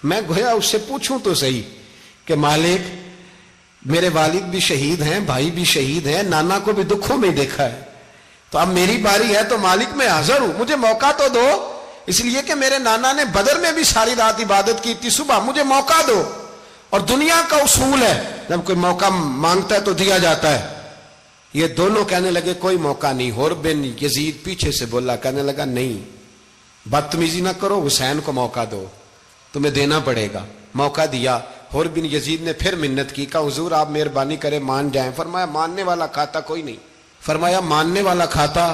میں گویا اس سے پوچھوں تو صحیح کہ مالک میرے والد بھی شہید ہیں، بھائی بھی شہید ہیں، نانا کو بھی دکھوں میں دیکھا ہے، تو اب میری باری ہے تو مالک میں حاضر ہوں، مجھے موقع تو دو، اس لیے کہ میرے نانا نے بدر میں بھی ساری رات عبادت کی تھی، صبح مجھے موقع دو۔ اور دنیا کا اصول ہے جب کوئی موقع مانگتا ہے تو دیا جاتا ہے۔ یہ دونوں کہنے لگے کوئی موقع نہیں۔ حر بن یزید پیچھے سے بولا، کہنے لگا نہیں بدتمیزی نہ کرو، حسین کو موقع دو، تمہیں دینا پڑے گا۔ موقع دیا۔ حر بن یزید نے پھر منت کی، کہا حضور آپ مہربانی کریں مان جائیں۔ فرمایا ماننے والا کھاتا کوئی نہیں۔ فرمایا ماننے والا کھاتا،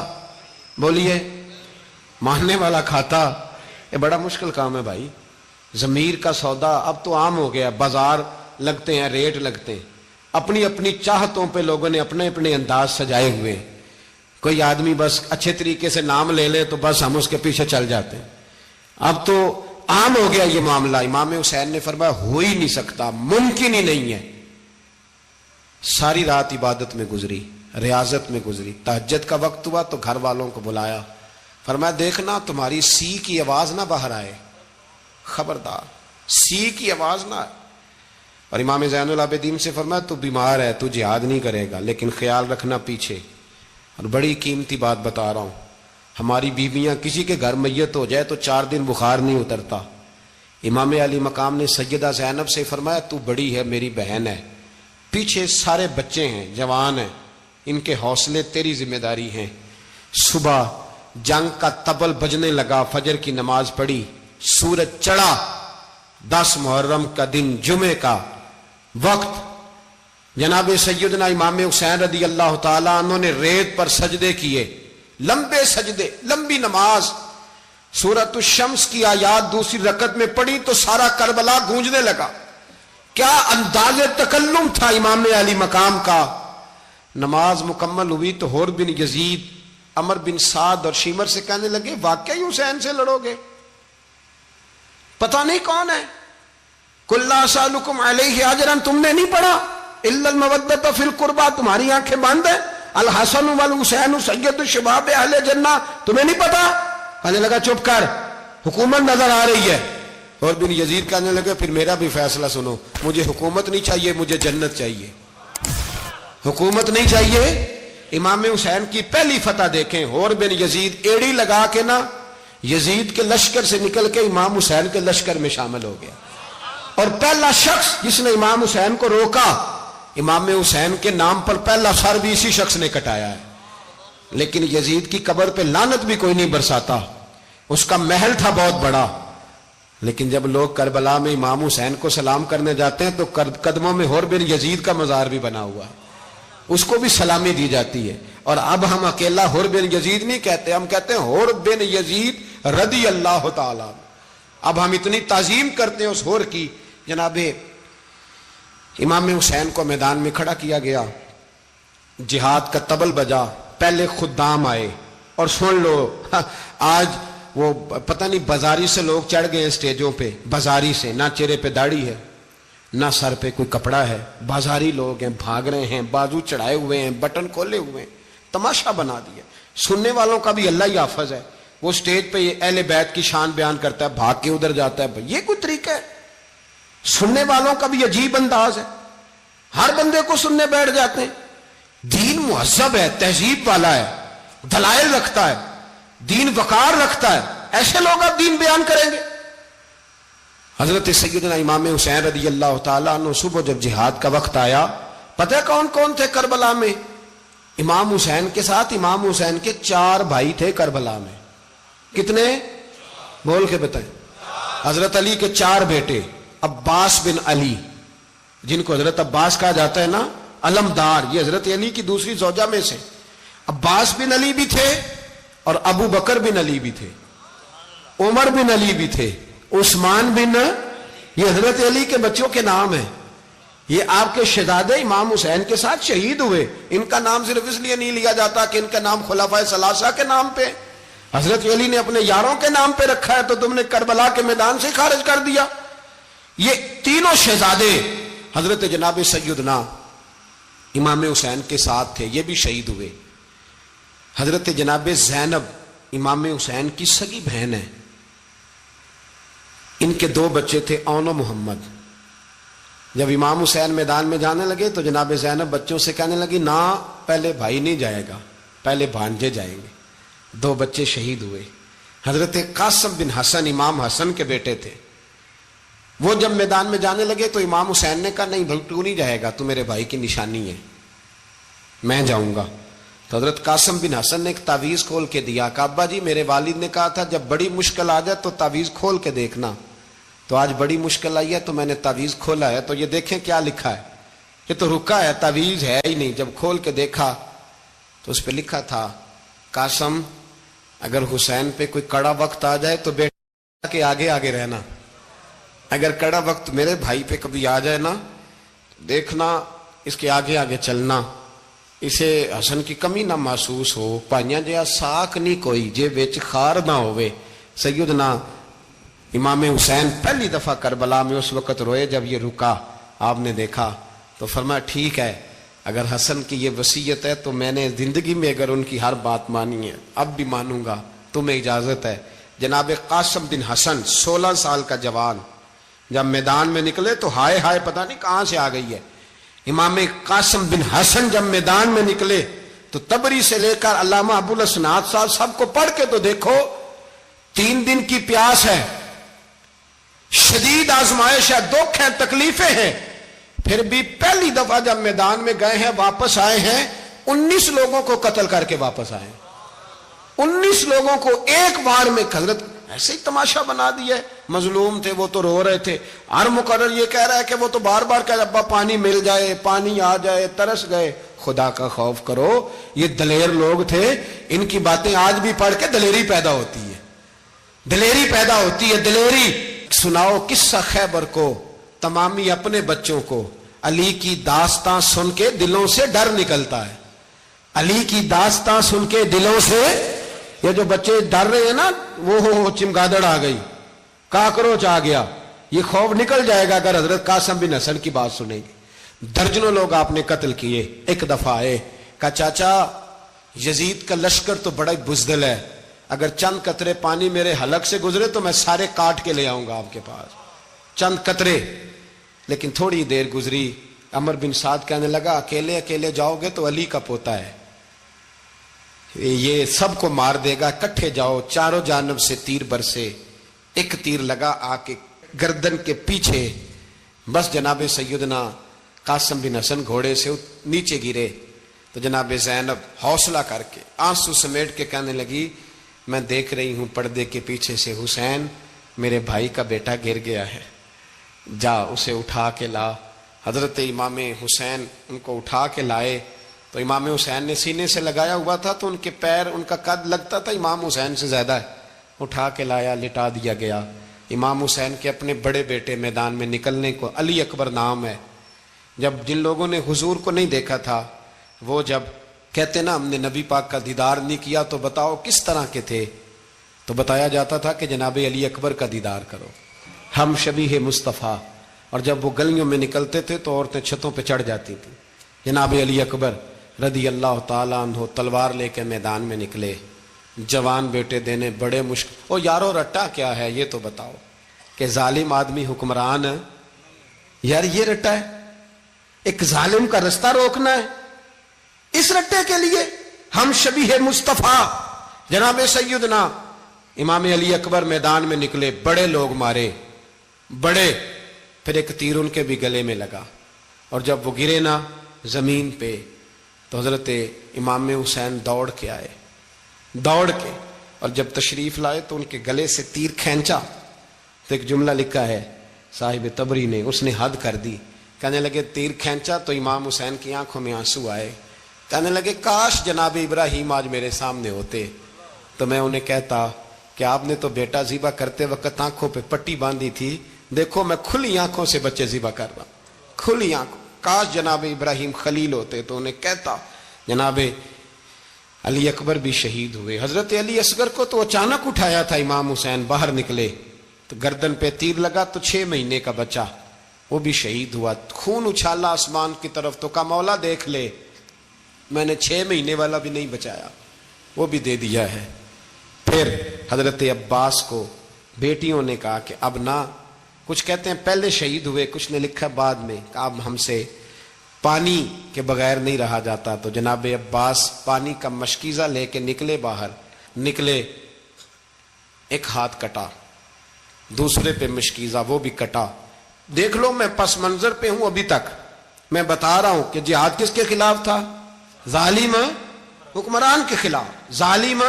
بولیے ماننے والا کھاتا، یہ بڑا مشکل کام ہے بھائی۔ ضمیر کا سودا اب تو عام ہو گیا، بازار لگتے ہیں، ریٹ لگتے ہیں، اپنی اپنی چاہتوں پہ لوگوں نے اپنے اپنے انداز سجائے ہوئے۔ کوئی آدمی بس اچھے طریقے سے نام لے لے تو بس ہم اس کے پیچھے چل جاتے ہیں، اب تو عام ہو گیا یہ معاملہ۔ امام حسین نے فرمایا ہو ہی نہیں سکتا، ممکن ہی نہیں ہے۔ ساری رات عبادت میں گزری، ریاضت میں گزری۔ تہجد کا وقت ہوا تو گھر والوں کو بلایا، فرمایا دیکھنا تمہاری سی کی آواز نہ باہر آئے، خبردار سی کی آواز نہ آئے۔ اور امام زین العابدین سے فرمایا تو بیمار ہے، تو جہاد نہیں کرے گا، لیکن خیال رکھنا پیچھے۔ اور بڑی قیمتی بات بتا رہا ہوں، ہماری بیویاں کسی کے گھر میت ہو جائے تو 4 دن بخار نہیں اترتا، امام علی مقام نے سیدہ زینب سے فرمایا تو بڑی ہے، میری بہن ہے، پیچھے سارے بچے ہیں، جوان ہیں، ان کے حوصلے تیری ذمہ داری ہیں۔ صبح جنگ کا طبل بجنے لگا، فجر کی نماز پڑھی، سورج چڑھا، 10 محرم کا دن، جمعے کا وقت، جناب سیدنا امام حسین رضی اللہ تعالیٰ عنہ نے ریت پر سجدے کیے، لمبے سجدے، لمبی نماز، سورۃ الشمس کی آیات دوسری رکعت میں پڑھی تو سارا کربلا گونجنے لگا۔ کیا انداز تکلم تھا امام علی مقام کا۔ نماز مکمل ہوئی تو حور بن یزید، عمر بن سعد اور شیمر سے کہنے لگے واقعی حسین سے لڑو گے؟ پتہ نہیں کون ہے۔ قل لا اسألکم علیہ اجرا، تم نے نہیں پڑھا؟ الا المودۃ فی القربى، تمہاری آنکھیں بند ہیں۔ الحسن والحسین سید الشباب اہل جنہ، تمہیں نہیں پتا؟ کہنے لگا چپ کر، حکومت نظر آ رہی ہے۔ اور بن یزید کہنے لگے پھر میرا بھی فیصلہ سنو، مجھے حکومت نہیں چاہیے، مجھے جنت چاہیے۔ حکومت نہیں چاہیے۔ امام حسین کی پہلی فتح دیکھیں، اور بن یزید ایڑی لگا کے نا یزید کے لشکر سے نکل کے امام حسین کے لشکر میں شامل ہو گیا، اور پہلا شخص جس نے امام حسین کو روکا، امام حسین کے نام پر پہلا سر بھی اسی شخص نے کٹایا ہے۔ لیکن یزید کی قبر پہ لعنت بھی کوئی نہیں برساتا، اس کا محل تھا بہت بڑا، لیکن جب لوگ کربلا میں امام حسین کو سلام کرنے جاتے ہیں تو قدموں میں حور بن یزید کا مزار بھی بنا ہوا ہے، اس کو بھی سلامی دی جاتی ہے۔ اور اب ہم اکیلا حور بن یزید نہیں کہتے، ہم کہتے ہیں حور بن یزید رضی اللہ تعالیٰ۔ اب ہم اتنی تعظیم کرتے ہیں اس حور کی۔ جناب امام حسین کو میدان میں کھڑا کیا گیا، جہاد کا طبل بجا، پہلے خدام آئے، اور سن لو آج وہ پتہ نہیں بازاری سے لوگ چڑھ گئے اسٹیجوں پہ، بازاری سے، نہ چہرے پہ داڑھی ہے، نہ سر پہ کوئی کپڑا ہے، بازاری لوگ ہیں، بھاگ رہے ہیں، بازو چڑھائے ہوئے ہیں، بٹن کھولے ہوئے ہیں، تماشا بنا دیا۔ سننے والوں کا بھی اللہ ہی حافظ ہے، وہ سٹیج پہ اہل بیت کی شان بیان کرتا ہے، بھاگ کے ادھر جاتا ہے، یہ کوئی طریقہ ہے؟ سننے والوں کا بھی عجیب انداز ہے، ہر بندے کو سننے بیٹھ جاتے ہیں۔ دین مہذب ہے، تہذیب والا ہے، دلائل رکھتا ہے، دین وقار رکھتا ہے، ایسے لوگ اب دین بیان کریں گے؟ حضرت سیدنا امام حسین رضی اللہ تعالیٰ عنہ صبح جب جہاد کا وقت آیا، پتہ کون کون تھے کربلا میں؟ امام حسین کے ساتھ امام حسین کے 4 بھائی تھے کربلا میں۔ کتنے؟ بول کے بتائیں۔ حضرت علی کے 4 بیٹے، عباس بن علی، جن کو حضرت عباس کہا جاتا ہے نا، علمدار، یہ حضرت علی کی دوسری زوجہ میں سے۔ عباس بن علی بھی تھے، اور ابو بکر بن علی بھی تھے، عمر بن علی بھی تھے، عثمان بن، یہ حضرت علی کے بچوں کے نام ہیں۔ یہ آپ کے شہزادے امام حسین کے ساتھ شہید ہوئے، ان کا نام صرف اس لیے نہیں لیا جاتا کہ ان کا نام خلفائے ثلاثہ کے نام پہ، حضرت علی نے اپنے یاروں کے نام پہ رکھا ہے، تو تم نے کربلا کے میدان سے خارج کر دیا۔ یہ تینوں شہزادے حضرت جناب سیدنا امام حسین کے ساتھ تھے، یہ بھی شہید ہوئے۔ حضرت جناب زینب امام حسین کی سگی بہن ہے، ان کے 2 بچے تھے، اون و محمد۔ جب امام حسین میدان میں جانے لگے تو جناب زینب بچوں سے کہنے لگی نہ، پہلے بھائی نہیں جائے گا، پہلے بھانجے جائیں گے۔ 2 بچے شہید ہوئے۔ حضرت قاسم بن حسن امام حسن کے بیٹے تھے، وہ جب میدان میں جانے لگے تو امام حسین نے کہا نہیں بھائی تو نہیں جائے گا، تو میرے بھائی کی نشانی ہے، میں جاؤں گا۔ تو حضرت قاسم بن حسن نے ایک تعویذ کھول کے دیا کہ ابا جی میرے والد نے کہا تھا جب بڑی مشکل آ جائے تو تعویذ کھول کے دیکھنا، تو آج بڑی مشکل آئی ہے تو میں نے تعویذ کھولا ہے، تو یہ دیکھیں کیا لکھا ہے، یہ تو رکا ہے، تعویذ ہے ہی نہیں۔ جب کھول کے دیکھا تو اس پہ لکھا تھا قاسم اگر حسین پہ کوئی کڑا وقت آ جائے تو بیٹا کے آگے آگے رہنا، اگر کڑا وقت میرے بھائی پہ کبھی آ جائے نا دیکھنا اس کے آگے آگے چلنا، اسے حسن کی کمی نہ محسوس ہو، پائیاں جہاں ساک نہیں کوئی جے وچ خار نہ ہوئے۔ سیدنا امام حسین پہلی دفعہ کربلا میں اس وقت روئے جب یہ رکا، آپ نے دیکھا تو فرمایا ٹھیک ہے، اگر حسن کی یہ وصیت ہے تو میں نے زندگی میں اگر ان کی ہر بات مانی ہے اب بھی مانوں گا، تمہیں اجازت ہے۔ جناب قاسم بن حسن 16 سال کا جوان جب میدان میں نکلے تو ہائے ہائے پتہ نہیں کہاں سے آ گئی ہے۔ امام قاسم بن حسن جب میدان میں نکلے تو تبری سے لے کر علامہ ابو الاسناد صاحب سب کو پڑھ کے تو دیکھو، 3 دن کی پیاس ہے، شدید آزمائش ہے، دکھ ہیں، تکلیفیں ہیں، پھر بھی پہلی دفعہ جب میدان میں گئے ہیں واپس آئے ہیں 19 لوگوں کو قتل کر کے واپس آئے، 19 لوگوں کو ایک بار میں حضرت ایسے ہی تماشا بنا دیا ہے۔ مظلوم تھے وہ تو رو رہے تھے، ہر مقرر یہ کہہ رہا ہے کہ وہ تو بار بار کہہ رہا ابا پانی مل جائے، پانی آ جائے، ترس گئے۔ خدا کا خوف کرو، یہ دلیر لوگ تھے، ان کی باتیں آج بھی پڑھ کے دلیری پیدا ہوتی ہے، دلیری پیدا ہوتی ہے، دلیری۔ سناؤ قصہ خیبر کو تمامی اپنے بچوں کو، علی کی داستان سن کے دلوں سے ڈر نکلتا ہے، علی کی داستان سن کے دلوں سے یہ جو بچے ڈر رہے ہیں نا، وہ چمگادڑ آ گئی، کاکروچ آ گیا، یہ خوف نکل جائے گا اگر حضرت قاسم بن حسن کی بات سنیں گے۔ درجنوں لوگ آپ نے قتل کیے۔ ایک دفعہ آئے، کہا چاچا یزید کا لشکر تو بڑا بزدل ہے، اگر چند قطرے پانی میرے حلق سے گزرے تو میں سارے کاٹ کے لے آؤں گا آپ کے پاس، چند قطرے۔ لیکن تھوڑی دیر گزری، عمر بن سعد کہنے لگا اکیلے اکیلے جاؤ گے تو علی کا پوتا ہے، یہ سب کو مار دے گا، کٹھے جاؤ۔ چاروں جانب سے تیر برسے، ایک تیر لگا آ کے گردن کے پیچھے، بس جناب سیدنا قاسم بن حسن گھوڑے سے نیچے گرے تو جناب زینب حوصلہ کر کے آنسو سمیٹ کے کہنے لگی میں دیکھ رہی ہوں پردے کے پیچھے سے حسین میرے بھائی کا بیٹا گر گیا ہے، جا اسے اٹھا کے لا۔ حضرت امام حسین ان کو اٹھا کے لائے تو امام حسین نے سینے سے لگایا ہوا تھا تو ان کے پیر، ان کا قد لگتا تھا امام حسین سے زیادہ ہے، اٹھا کے لایا، لٹا دیا گیا۔ امام حسین کے اپنے بڑے بیٹے میدان میں نکلنے کو، علی اکبر نام ہے، جب جن لوگوں نے حضور کو نہیں دیکھا تھا وہ جب کہتے نا ہم نے نبی پاک کا دیدار نہیں کیا تو بتاؤ کس طرح کے تھے، تو بتایا جاتا تھا کہ جناب علی اکبر کا دیدار کرو، ہم شبیہ مصطفیٰ۔ اور جب وہ گلیوں میں نکلتے تھے تو عورتیں چھتوں پہ چڑھ جاتی تھیں۔ جناب علی اکبر رضی اللہ تعالیٰ عنہ تلوار لے کے میدان میں نکلے، جوان بیٹے دینے بڑے مشکل۔ او یارو رٹا کیا ہے یہ تو بتاؤ، کہ ظالم آدمی حکمران ہے، یار یہ رٹا ہے، ایک ظالم کا رستہ روکنا ہے، اس رٹے کے لیے ہم شبیہ مصطفیٰ۔ جناب سیدنا امام علی اکبر میدان میں نکلے، بڑے لوگ مارے، بڑے، پھر ایک تیر ان کے بھی گلے میں لگا، اور جب وہ گرے نا زمین پہ تو حضرت امام حسین دوڑ کے آئے، دوڑ کے، اور جب تشریف لائے تو ان کے گلے سے تیر کھینچا تو ایک جملہ لکھا ہے صاحب تبری نے، اس نے حد کر دی، کہنے لگے تیر کھینچا تو امام حسین کی آنکھوں میں آنسو آئے، کہنے لگے کاش جناب ابراہیم آج میرے سامنے ہوتے تو میں انہیں کہتا کہ آپ نے تو بیٹا ذبح کرتے وقت آنکھوں پہ پٹی باندھی تھی، دیکھو میں کھلی آنکھوں سے بچے ذبح کر رہا ہوں، کھلی آنکھوں، کاش جناب ابراہیم خلیل ہوتے تو انہیں کہتا۔ جناب علی اکبر بھی شہید ہوئے۔ حضرت علی اصغر کو تو اچانک اٹھایا تھا امام حسین، باہر نکلے تو گردن پہ تیر لگا تو 6 مہینے کا بچہ وہ بھی شہید ہوا، خون اچھالا آسمان کی طرف تو کہا مولا دیکھ لے میں نے 6 مہینے والا بھی نہیں بچایا، وہ بھی دے دیا ہے۔ پھر حضرت عباس کو بیٹیوں نے کہا کہ اب نہ، کچھ کہتے ہیں پہلے شہید ہوئے، کچھ نے لکھا بعد میں، کہ اب ہم سے پانی کے بغیر نہیں رہا جاتا، تو جناب عباس پانی کا مشکیزہ لے کے نکلے، باہر نکلے، ایک ہاتھ کٹا، دوسرے پہ مشکیزہ وہ بھی کٹا۔ دیکھ لو میں پس منظر پہ ہوں ابھی تک، میں بتا رہا ہوں کہ جہاد کس کے خلاف تھا؟ ظالم حکمران کے خلاف، ظالم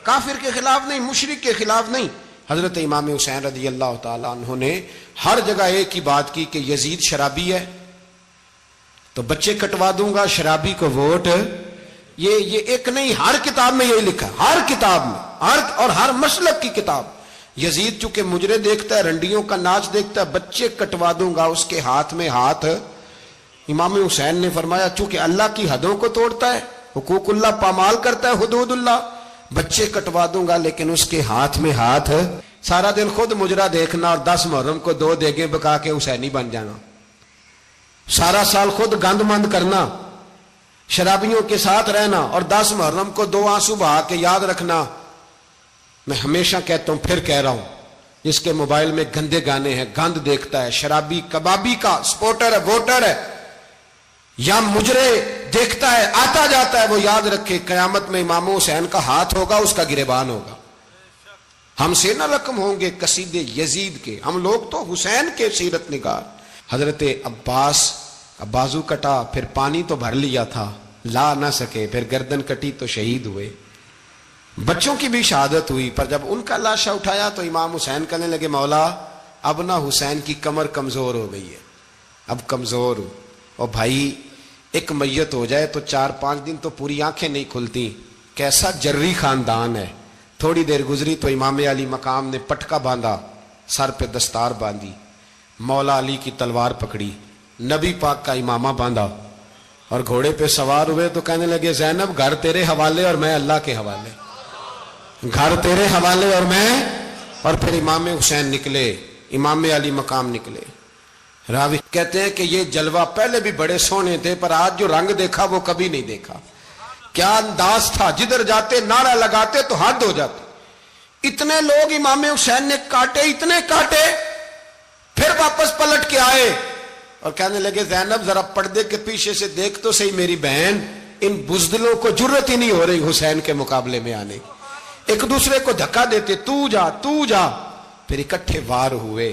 کافر کے خلاف نہیں، مشرک کے خلاف نہیں۔ حضرت امام حسین رضی اللہ تعالیٰ عنہ نے ہر جگہ ایک ہی بات کی کہ یزید شرابی ہے تو بچے کٹوا دوں گا، شرابی کو ووٹ، یہ ایک نہیں، ہر کتاب میں یہی لکھا، ہر کتاب میں، اور ہر مسلک کی کتاب۔ یزید چونکہ مجرے دیکھتا ہے، رنڈیوں کا ناچ دیکھتا ہے، بچے کٹوا دوں گا، اس کے ہاتھ میں ہاتھ۔ امام حسین نے فرمایا چونکہ اللہ کی حدوں کو توڑتا ہے، حقوق اللہ پامال کرتا ہے، حدود اللہ، بچے کٹوا دوں گا لیکن اس کے ہاتھ میں ہاتھ۔ سارا دن خود مجرا دیکھنا اور 10 محرم کو 2 دیگیں پکا کے حسینی بن جانا، سارا سال خود گند مند کرنا، شرابیوں کے ساتھ رہنا، اور 10 محرم کو 2 آنسو بہا کے یاد رکھنا۔ میں ہمیشہ کہتا ہوں، پھر کہہ رہا ہوں، جس کے موبائل میں گندے گانے ہیں، گند دیکھتا ہے، شرابی کبابی کا سپورٹر ہے، ووٹر ہے، یا مجرے دیکھتا ہے آتا جاتا ہے، وہ یاد رکھے قیامت میں امام حسین کا ہاتھ ہوگا، اس کا گریبان ہوگا، ہم سے نہ رقم ہوں گے قصیدے یزید کے، ہم لوگ تو حسین کے سیرت نگار۔ حضرت عباس کا بازو کٹا، پھر پانی تو بھر لیا تھا، لا نہ سکے، پھر گردن کٹی تو شہید ہوئے۔ بچوں کی بھی شہادت ہوئی، پر جب ان کا لاشا اٹھایا تو امام حسین کہنے لگے مولا اب نہ حسین کی کمر کمزور ہو گئی ہے، اب کمزور ہو، اور بھائی ایک میت ہو جائے تو 4-5 دن تو پوری آنکھیں نہیں کھلتی، کیسا جری خاندان ہے۔ تھوڑی دیر گزری تو امام علی مقام نے پٹکا باندھا، سر پہ دستار باندھی، مولا علی کی تلوار پکڑی، نبی پاک کا امامہ باندھا اور گھوڑے پہ سوار ہوئے تو کہنے لگے زینب گھر تیرے حوالے اور میں اللہ کے حوالے، گھر تیرے حوالے اور میں، اور پھر امام حسین نکلے، امام علی مقام نکلے۔ راوی کہتے ہیں کہ یہ جلوہ پہلے بھی بڑے سونے تھے، پر آج جو رنگ دیکھا وہ کبھی نہیں دیکھا۔ کیا انداز تھا، جدھر جاتے نعرہ لگاتے تو حد ہو جاتے۔ اتنے لوگ امام حسین نے کاٹے، اتنے کاٹے، پھر واپس پلٹ کے آئے اور کہنے لگے زینب ذرا پردے کے پیچھے سے دیکھ تو صحیح میری بہن، ان بزدلوں کو جرت ہی نہیں ہو رہی حسین کے مقابلے میں آنے، ایک دوسرے کو دھکا دیتے، تو جا تو جا، پھر اکٹھے وار ہوئے۔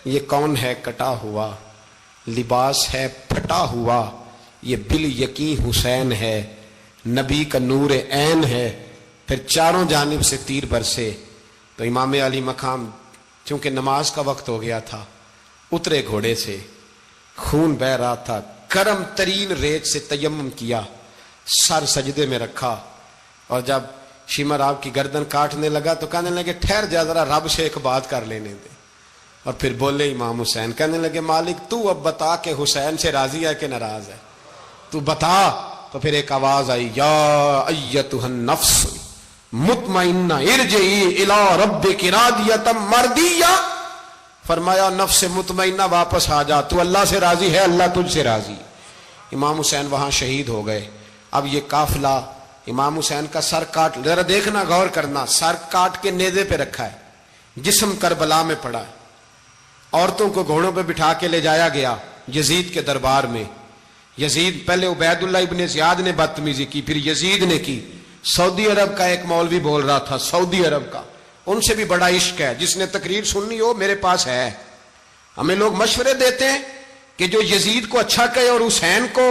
یہ کون ہے کٹا ہوا، لباس ہے پھٹا ہوا، یہ بال یقین حسین ہے، نبی کا نور عین ہے۔ پھر چاروں جانب سے تیر برسے تو امام علی مقام چونکہ نماز کا وقت ہو گیا تھا، اترے گھوڑے سے، خون بہ رہا تھا، گرم ترین ریت سے تیمم کیا، سر سجدے میں رکھا، اور جب شمر آپ کی گردن کاٹنے لگا تو کہنے لگے ٹھہر جا ذرا رب سے ایک بات کر لینے دے، اور پھر بولے امام حسین، کہنے لگے مالک تو اب بتا کہ حسین سے راضی ہے کہ ناراض ہے، تو بتا۔ تو پھر ایک آواز آئی، یا ایتھا النفس مطمئنہ ارجعی الی ربک راضیۃ مرضیہ، فرمایا نفس مطمئنہ واپس آ جا، تو اللہ سے راضی ہے، اللہ تجھ سے راضی۔ امام حسین وہاں شہید ہو گئے۔ اب یہ قافلہ امام حسین کا سر کاٹ، ذرا دیکھنا غور کرنا، سر کاٹ کے نیزے پہ رکھا ہے، جسم کربلا میں پڑا ہے، عورتوں کو گھوڑوں پہ بٹھا کے لے جایا گیا یزید کے دربار میں۔ یزید پہلے عبید اللہ ابن زیاد نے بدتمیزی کی، پھر یزید نے کی۔ سعودی عرب کا ایک مولوی بول رہا تھا، سعودی عرب کا، ان سے بھی بڑا عشق ہے، جس نے تقریر سننی ہو میرے پاس ہے۔ ہمیں لوگ مشورے دیتے ہیں کہ جو یزید کو اچھا کہے اور حسین کو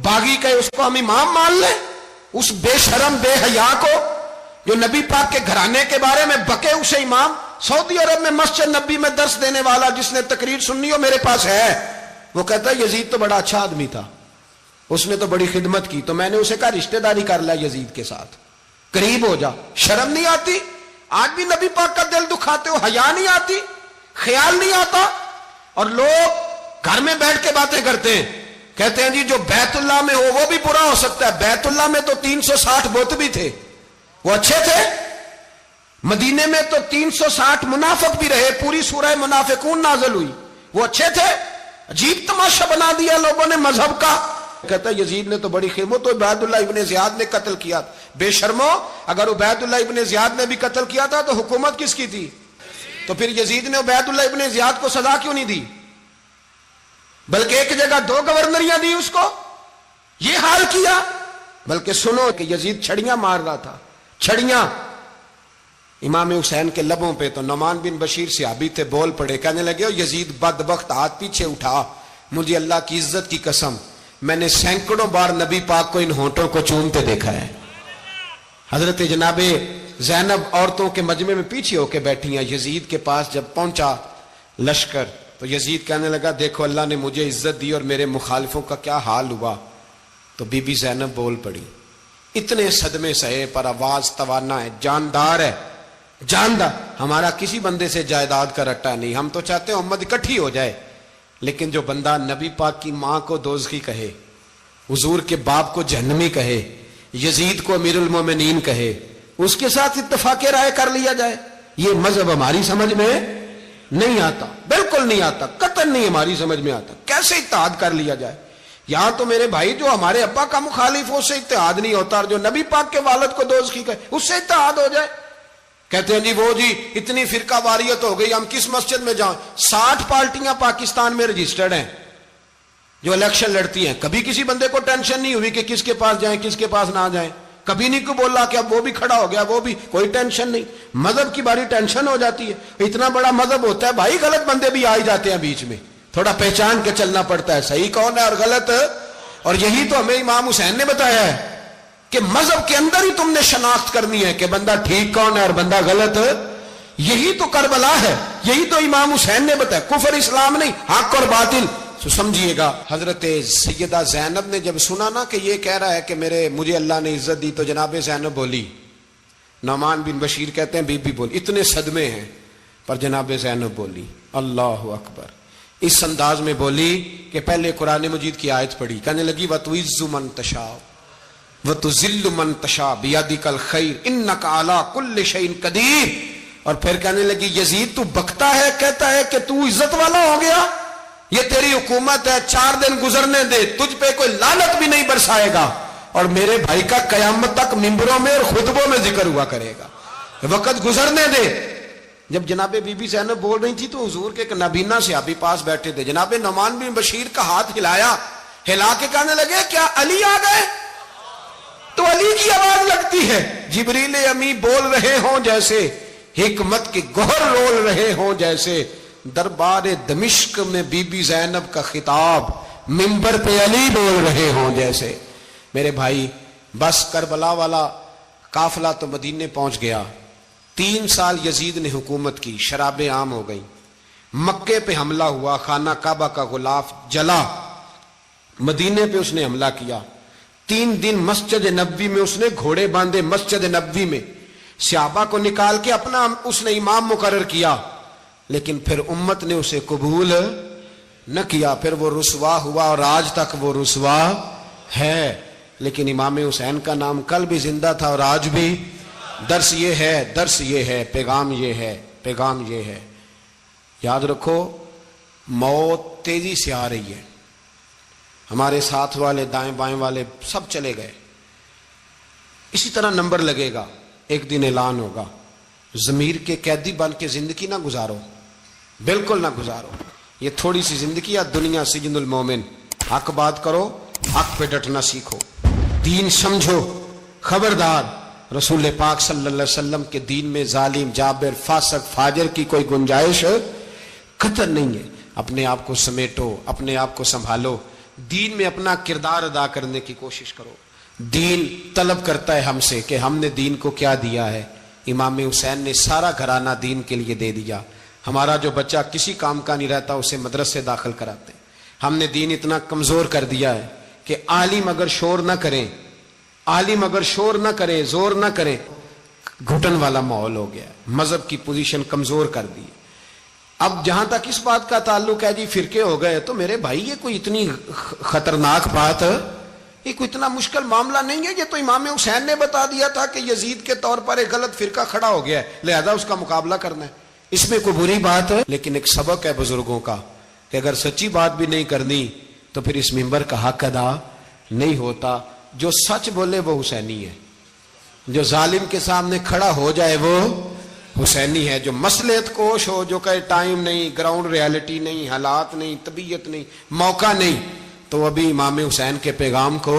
باغی کہے اس کو ہم امام مان لیں، اس بے شرم بے حیا کو جو نبی پاک کے گھرانے کے بارے میں بکے اسے امام۔ سعودی عرب میں مسجد نبی میں درس دینے والا جس نے تقریر سننی ہو میرے پاس ہے، وہ کہتا ہے یزید تو بڑا اچھا آدمی تھا، اس نے تو بڑی خدمت کی، تو میں نے اسے کہا رشتہ داری کر لیا یزید کے ساتھ، قریب ہو جا۔ شرم نہیں آتی؟ آج بھی نبی پاک کا دل دکھاتے ہو، حیا نہیں آتی، خیال نہیں آتا؟ اور لوگ گھر میں بیٹھ کے باتیں کرتے ہیں، کہتے ہیں جی جو بیت اللہ میں ہو وہ بھی برا ہو سکتا ہے۔ بیت اللہ میں تو 360 بت بھی تھے، وہ اچھے تھے۔ مدینے میں تو 360 منافق بھی رہے، پوری سورہ منافقون نازل ہوئی، وہ اچھے تھے۔ عجیب تماشا بنا دیا لوگوں نے مذہب کا۔ کہتا ہے یزید نے تو بڑی خدمت، تو عبید اللہ ابن زیاد نے قتل کیا۔ بے شرمو، اگر عبید اللہ ابن زیاد نے بھی قتل کیا تھا تو حکومت کس کی تھی؟ تو پھر یزید نے عبید اللہ ابن زیاد کو سزا کیوں نہیں دی، بلکہ ایک جگہ 2 گورنریاں دی اس کو، یہ حال کیا؟ بلکہ سنو کہ یزید چھڑیاں مار رہا تھا، چھڑیاں امام حسین کے لبوں پہ۔ تو نعمان بن بشیر صحابی تھے، بول پڑے، کہنے لگے یزید بدبخت، ہاتھ پیچھے اٹھا، مجھے اللہ کی عزت کی قسم میں نے سینکڑوں بار نبی پاک کو ان ہونٹوں کو چومتے دیکھا ہے۔ حضرت جناب زینب عورتوں کے مجمع میں پیچھے ہو کے بیٹھی ہیں۔ یزید کے پاس جب پہنچا لشکر تو یزید کہنے لگا دیکھو اللہ نے مجھے عزت دی اور میرے مخالفوں کا کیا حال ہوا۔ تو بی بی زینب بول پڑی، اتنے صدمے سہے پر آواز توانا ہے، جاندار ہے، جاندار۔ ہمارا کسی بندے سے جائیداد کا رٹا نہیں، ہم تو چاہتے ہیں امت اکٹھی ہو جائے، لیکن جو بندہ نبی پاک کی ماں کو دوزخی کہے، حضور کے باپ کو جہنمی کہے، یزید کو امیر المومنین کہے، اس کے ساتھ اتفاق رائے کر لیا جائے، یہ مذہب ہماری سمجھ میں نہیں آتا، بالکل نہیں آتا، قطعاً نہیں ہماری سمجھ میں آتا۔ کیسے اتحاد کر لیا جائے؟ یہاں تو میرے بھائی جو ہمارے ابا کا مخالف ہو اس سے اتحاد نہیں ہوتا، اور جو نبی پاک کے والد کو دوزخی کہے اس سے اتحاد ہو جائے۔ کہتے ہیں جی وہ جی اتنی فرقہ واریت ہو گئی، ہم کس مسجد میں جائیں؟ 60 پارٹیاں پاکستان میں رجسٹرڈ ہیں جو الیکشن لڑتی ہیں، کبھی کسی بندے کو ٹینشن نہیں ہوئی کہ کس کے پاس جائیں کس کے پاس نہ جائیں، کبھی نہیں کو بولا کہ اب وہ بھی کھڑا ہو گیا, وہ بھی, کوئی ٹینشن نہیں. مذہب کی باری ٹینشن ہو جاتی ہے. اتنا بڑا مذہب ہوتا ہے بھائی, غلط بندے بھی آ ہی جاتے ہیں بیچ میں, تھوڑا پہچان کے چلنا پڑتا ہے صحیح کون ہے اور غلط. اور یہی تو ہمیں امام حسین نے بتایا ہے کہ مذہب کے اندر ہی تم نے شناخت کرنی ہے کہ بندہ ٹھیک کون ہے اور بندہ غلط. یہی تو کربلا ہے, یہی تو امام حسین نے بتایا. کفر اسلام نہیں, حق اور باطل. تو سمجھیے گا, حضرت سیدہ زینب نے جب سنا نا کہ یہ کہہ رہا ہے کہ مجھے اللہ نے عزت دی, تو جناب زینب بولی. نعمان بن بشیر کہتے ہیں بی بی بولی. اتنے صدمے ہیں پر جناب زینب بولی اللہ اکبر. اس انداز میں بولی کہ پہلے قرآن مجید کی آیت پڑھی, کہنے لگی وَتُعِزُّ مَن تَشَاءُ وَتُذِلُّ مَن تَشَاءُ بِيَدِكَ الْخَيْرُ إِنَّكَ عَلَىٰ كُلِّ شَيْءٍ قَدِيرٌ. اور پھر کہنے لگی یزید تو بکتا ہے, کہتا ہے کہ تو عزت والا ہو گیا, یہ تیری حکومت ہے, 4 دن گزرنے دے, تجھ پہ کوئی لعنت بھی نہیں برسائے گا, اور میرے بھائی کا قیامت تک ممبروں میں اور خطبوں میں ذکر ہوا کرے گا, وقت گزرنے دے. جب جناب بی بی زینب بول رہی تھی تو حضور کے ایک نابینا صحابی پاس بیٹھے تھے. جناب نعمان بن بشیر کا ہاتھ ہلایا, ہلا کے کہنے لگے کیا علی آ گئے؟ تو علی کی آواز لگتی ہے. جبریل امی بول رہے ہوں جیسے, حکمت کے گوہر رول رہے ہوں جیسے, دربار دمشق میں بی بی زینب کا خطاب, منبر پہ علی بول رہے ہوں جیسے. میرے بھائی بس کربلا والا قافلہ تو مدینے پہنچ گیا. 3 سال یزید نے حکومت کی, شرابیں عام ہو گئیں, مکے پہ حملہ ہوا, خانہ کعبہ کا غلاف جلا, مدینے پہ اس نے حملہ کیا. 3 دن مسجد نبوی میں اس نے گھوڑے باندھے, مسجد نبوی میں صحابہ کو نکال کے اپنا اس نے امام مقرر کیا, لیکن پھر امت نے اسے قبول نہ کیا. پھر وہ رسوا ہوا اور آج تک وہ رسوا ہے. لیکن امام حسین کا نام کل بھی زندہ تھا اور آج بھی. درس یہ ہے, پیغام یہ ہے, پیغام یہ ہے. یاد رکھو موت تیزی سے آ رہی ہے. ہمارے ساتھ والے دائیں بائیں والے سب چلے گئے, اسی طرح نمبر لگے گا, ایک دن اعلان ہوگا. ضمیر کے قیدی بن کے زندگی نہ گزارو, بالکل نہ گزارو. یہ تھوڑی سی زندگی ہے, دنیا سجن المومن. حق بات کرو, حق پہ ڈٹنا سیکھو, دین سمجھو. خبردار رسول پاک صلی اللہ علیہ وسلم کے دین میں ظالم, جابر, فاسق, فاجر کی کوئی گنجائش قطر نہیں ہے. اپنے آپ کو سمیٹو, اپنے آپ کو سنبھالو, دین میں اپنا کردار ادا کرنے کی کوشش کرو. دین طلب کرتا ہے ہم سے کہ ہم نے دین کو کیا دیا ہے. امام حسین نے سارا گھرانہ دین کے لیے دے دیا. ہمارا جو بچہ کسی کام کا نہیں رہتا اسے مدرسے داخل کراتے. ہم نے دین اتنا کمزور کر دیا ہے کہ عالم اگر شور نہ کریں, عالم اگر شور نہ کرے, زور نہ کرے, گھٹن والا ماحول ہو گیا. مذہب کی پوزیشن کمزور کر دی. اب جہاں تک اس بات کا تعلق ہے جی فرقے ہو گئے, تو میرے بھائی یہ کوئی اتنی خطرناک بات, یہ کوئی اتنا مشکل معاملہ نہیں ہے. یہ تو امام حسین نے بتا دیا تھا کہ یزید کے طور پر ایک غلط فرقہ کھڑا ہو گیا ہے, لہذا اس کا مقابلہ کرنا ہے. اس میں کوئی بری بات ہے, لیکن ایک سبق ہے بزرگوں کا کہ اگر سچی بات بھی نہیں کرنی تو پھر اس منبر کا حق ادا نہیں ہوتا. جو سچ بولے وہ حسینی ہے, جو ظالم کے سامنے کھڑا ہو جائے وہ حسینی ہے. جو مصلحت کوش ہو, جو کہے ٹائم نہیں, گراؤنڈ ریالٹی نہیں, حالات نہیں, طبیعت نہیں, موقع نہیں, تو ابھی امام حسین کے پیغام کو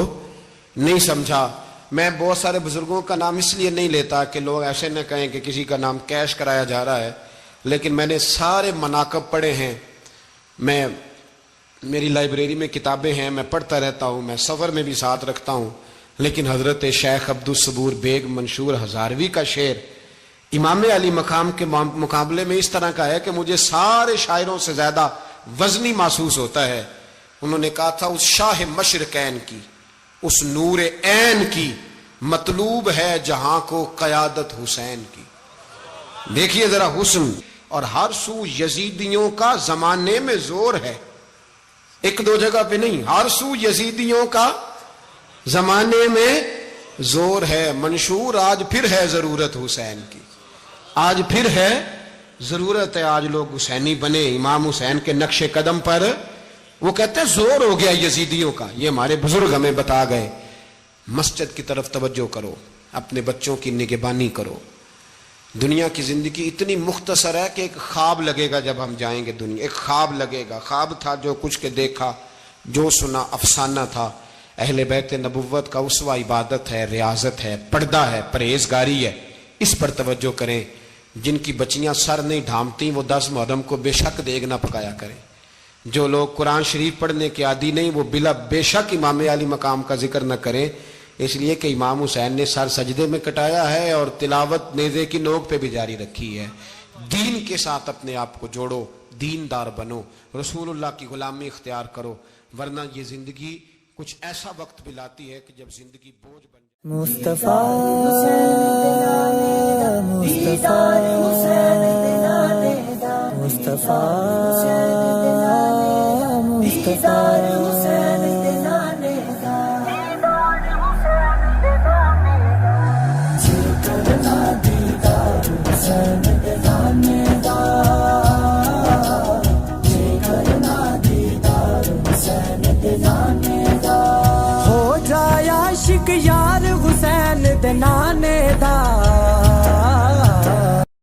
نہیں سمجھا. میں بہت سارے بزرگوں کا نام اس لیے نہیں لیتا کہ لوگ ایسے نہ کہیں کہ کسی کا نام کیش کرایا جا رہا ہے, لیکن میں نے سارے مناقب پڑھے ہیں. میری لائبریری میں کتابیں ہیں, میں پڑھتا رہتا ہوں, میں سفر میں بھی ساتھ رکھتا ہوں. لیکن حضرت شیخ عبدالصبور بیگ منشور ہزاروی کا شعر امام علی مقام کے مقابلے میں اس طرح کا ہے کہ مجھے سارے شاعروں سے زیادہ وزنی محسوس ہوتا ہے. انہوں نے کہا تھا اس شاہ مشرقین کی, اس نور عین کی, مطلوب ہے جہاں کو قیادت حسین کی. دیکھیے ذرا حسن. اور ہر سو یزیدیوں کا زمانے میں زور ہے, ایک دو جگہ پہ نہیں, ہر سو یزیدیوں کا زمانے میں زور ہے. منشور آج پھر ہے ضرورت حسین کی, آج پھر ہے ضرورت ہے. آج لوگ حسینی بنے, امام حسین کے نقش قدم پر. وہ کہتے ہیں زور ہو گیا یزیدیوں کا. یہ ہمارے بزرگ ہمیں بتا گئے. مسجد کی طرف توجہ کرو, اپنے بچوں کی نگہبانی کرو. دنیا کی زندگی اتنی مختصر ہے کہ ایک خواب لگے گا جب ہم جائیں گے دنیا, ایک خواب لگے گا. خواب تھا جو کچھ کے دیکھا, جو سنا افسانہ تھا. اہل بیت نبوت کا اسوہ عبادت ہے، ریاضت ہے، پردہ ہے، پرہیزگاری ہے، اس پر توجہ کریں۔ جن کی بچیاں سر نہیں ڈھانپتی وہ 10 محرم کو بے شک دیگ نہ پکایا کریں۔ جو لوگ قرآن شریف پڑھنے کے عادی نہیں وہ بے شک امام علی مقام کا ذکر نہ کریں، اس لیے کہ امام حسین نے سر سجدے میں کٹایا ہے اور تلاوت نیزے کی نوک پہ بھی جاری رکھی ہے۔ دین کے ساتھ اپنے آپ کو جوڑو، دیندار بنو، رسول اللہ کی غلامی اختیار کرو، ورنہ یہ زندگی کچھ ایسا وقت بھی لاتی ہے کہ جب زندگی بوجھ بن جائے۔ مصطفیٰ مصطفیٰ